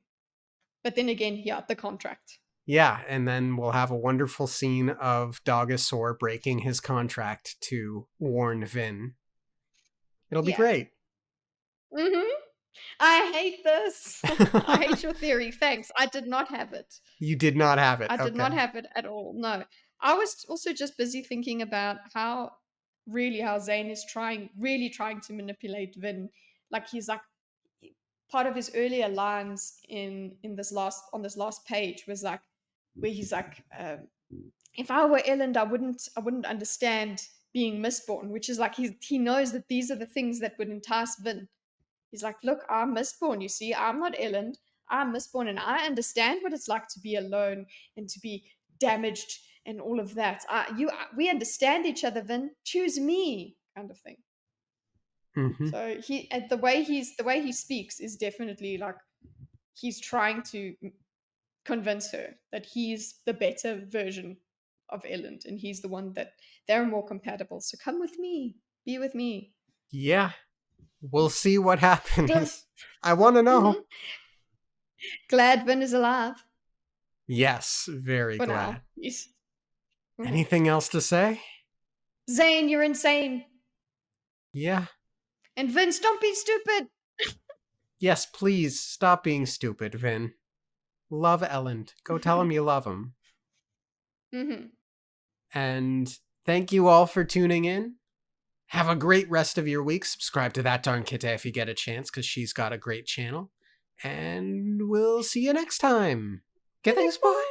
But then again, yeah, the contract. Yeah, and then we'll have a wonderful scene of Dogosaur breaking his contract to warn Vin. It'll be Yeah. great. Mhm. I hate this. I hate your theory. Thanks. I did not have it. You did not have it. I did not Okay. have it at all. No. I was also just busy thinking about how Zane is really trying to manipulate Vin. Like he's like part of his earlier lines in this last on this last page was like where he's like, if I were Elend, I wouldn't understand being misborn, which is like he knows that these are the things that would entice Vin. He's like, look, I'm misborn. You see, I'm not Elend. I'm misborn, and I understand what it's like to be alone and to be damaged and all of that. We understand each other, Vin. Choose me, kind of thing. Mm-hmm. So the way he speaks is definitely like he's trying to convince her that he's the better version of Elend, and he's the one that they're more compatible. So come with me, be with me. Yeah, we'll see what So, happens. I want to mhm. know. Glad Vin is alive Yes, very for now. glad. Yes. Mhm. Anything else to say? Zane, you're insane. Yeah. And Vince, don't be stupid. Yes, please stop being stupid, Vin. Love Elland. Go tell him you love him. Hmm. And thank you all for tuning in. Have a great rest of your week. Subscribe to That Darn Kitty if you get a chance, because she's got a great channel. And we'll see you next time. Okay, thanks, bye.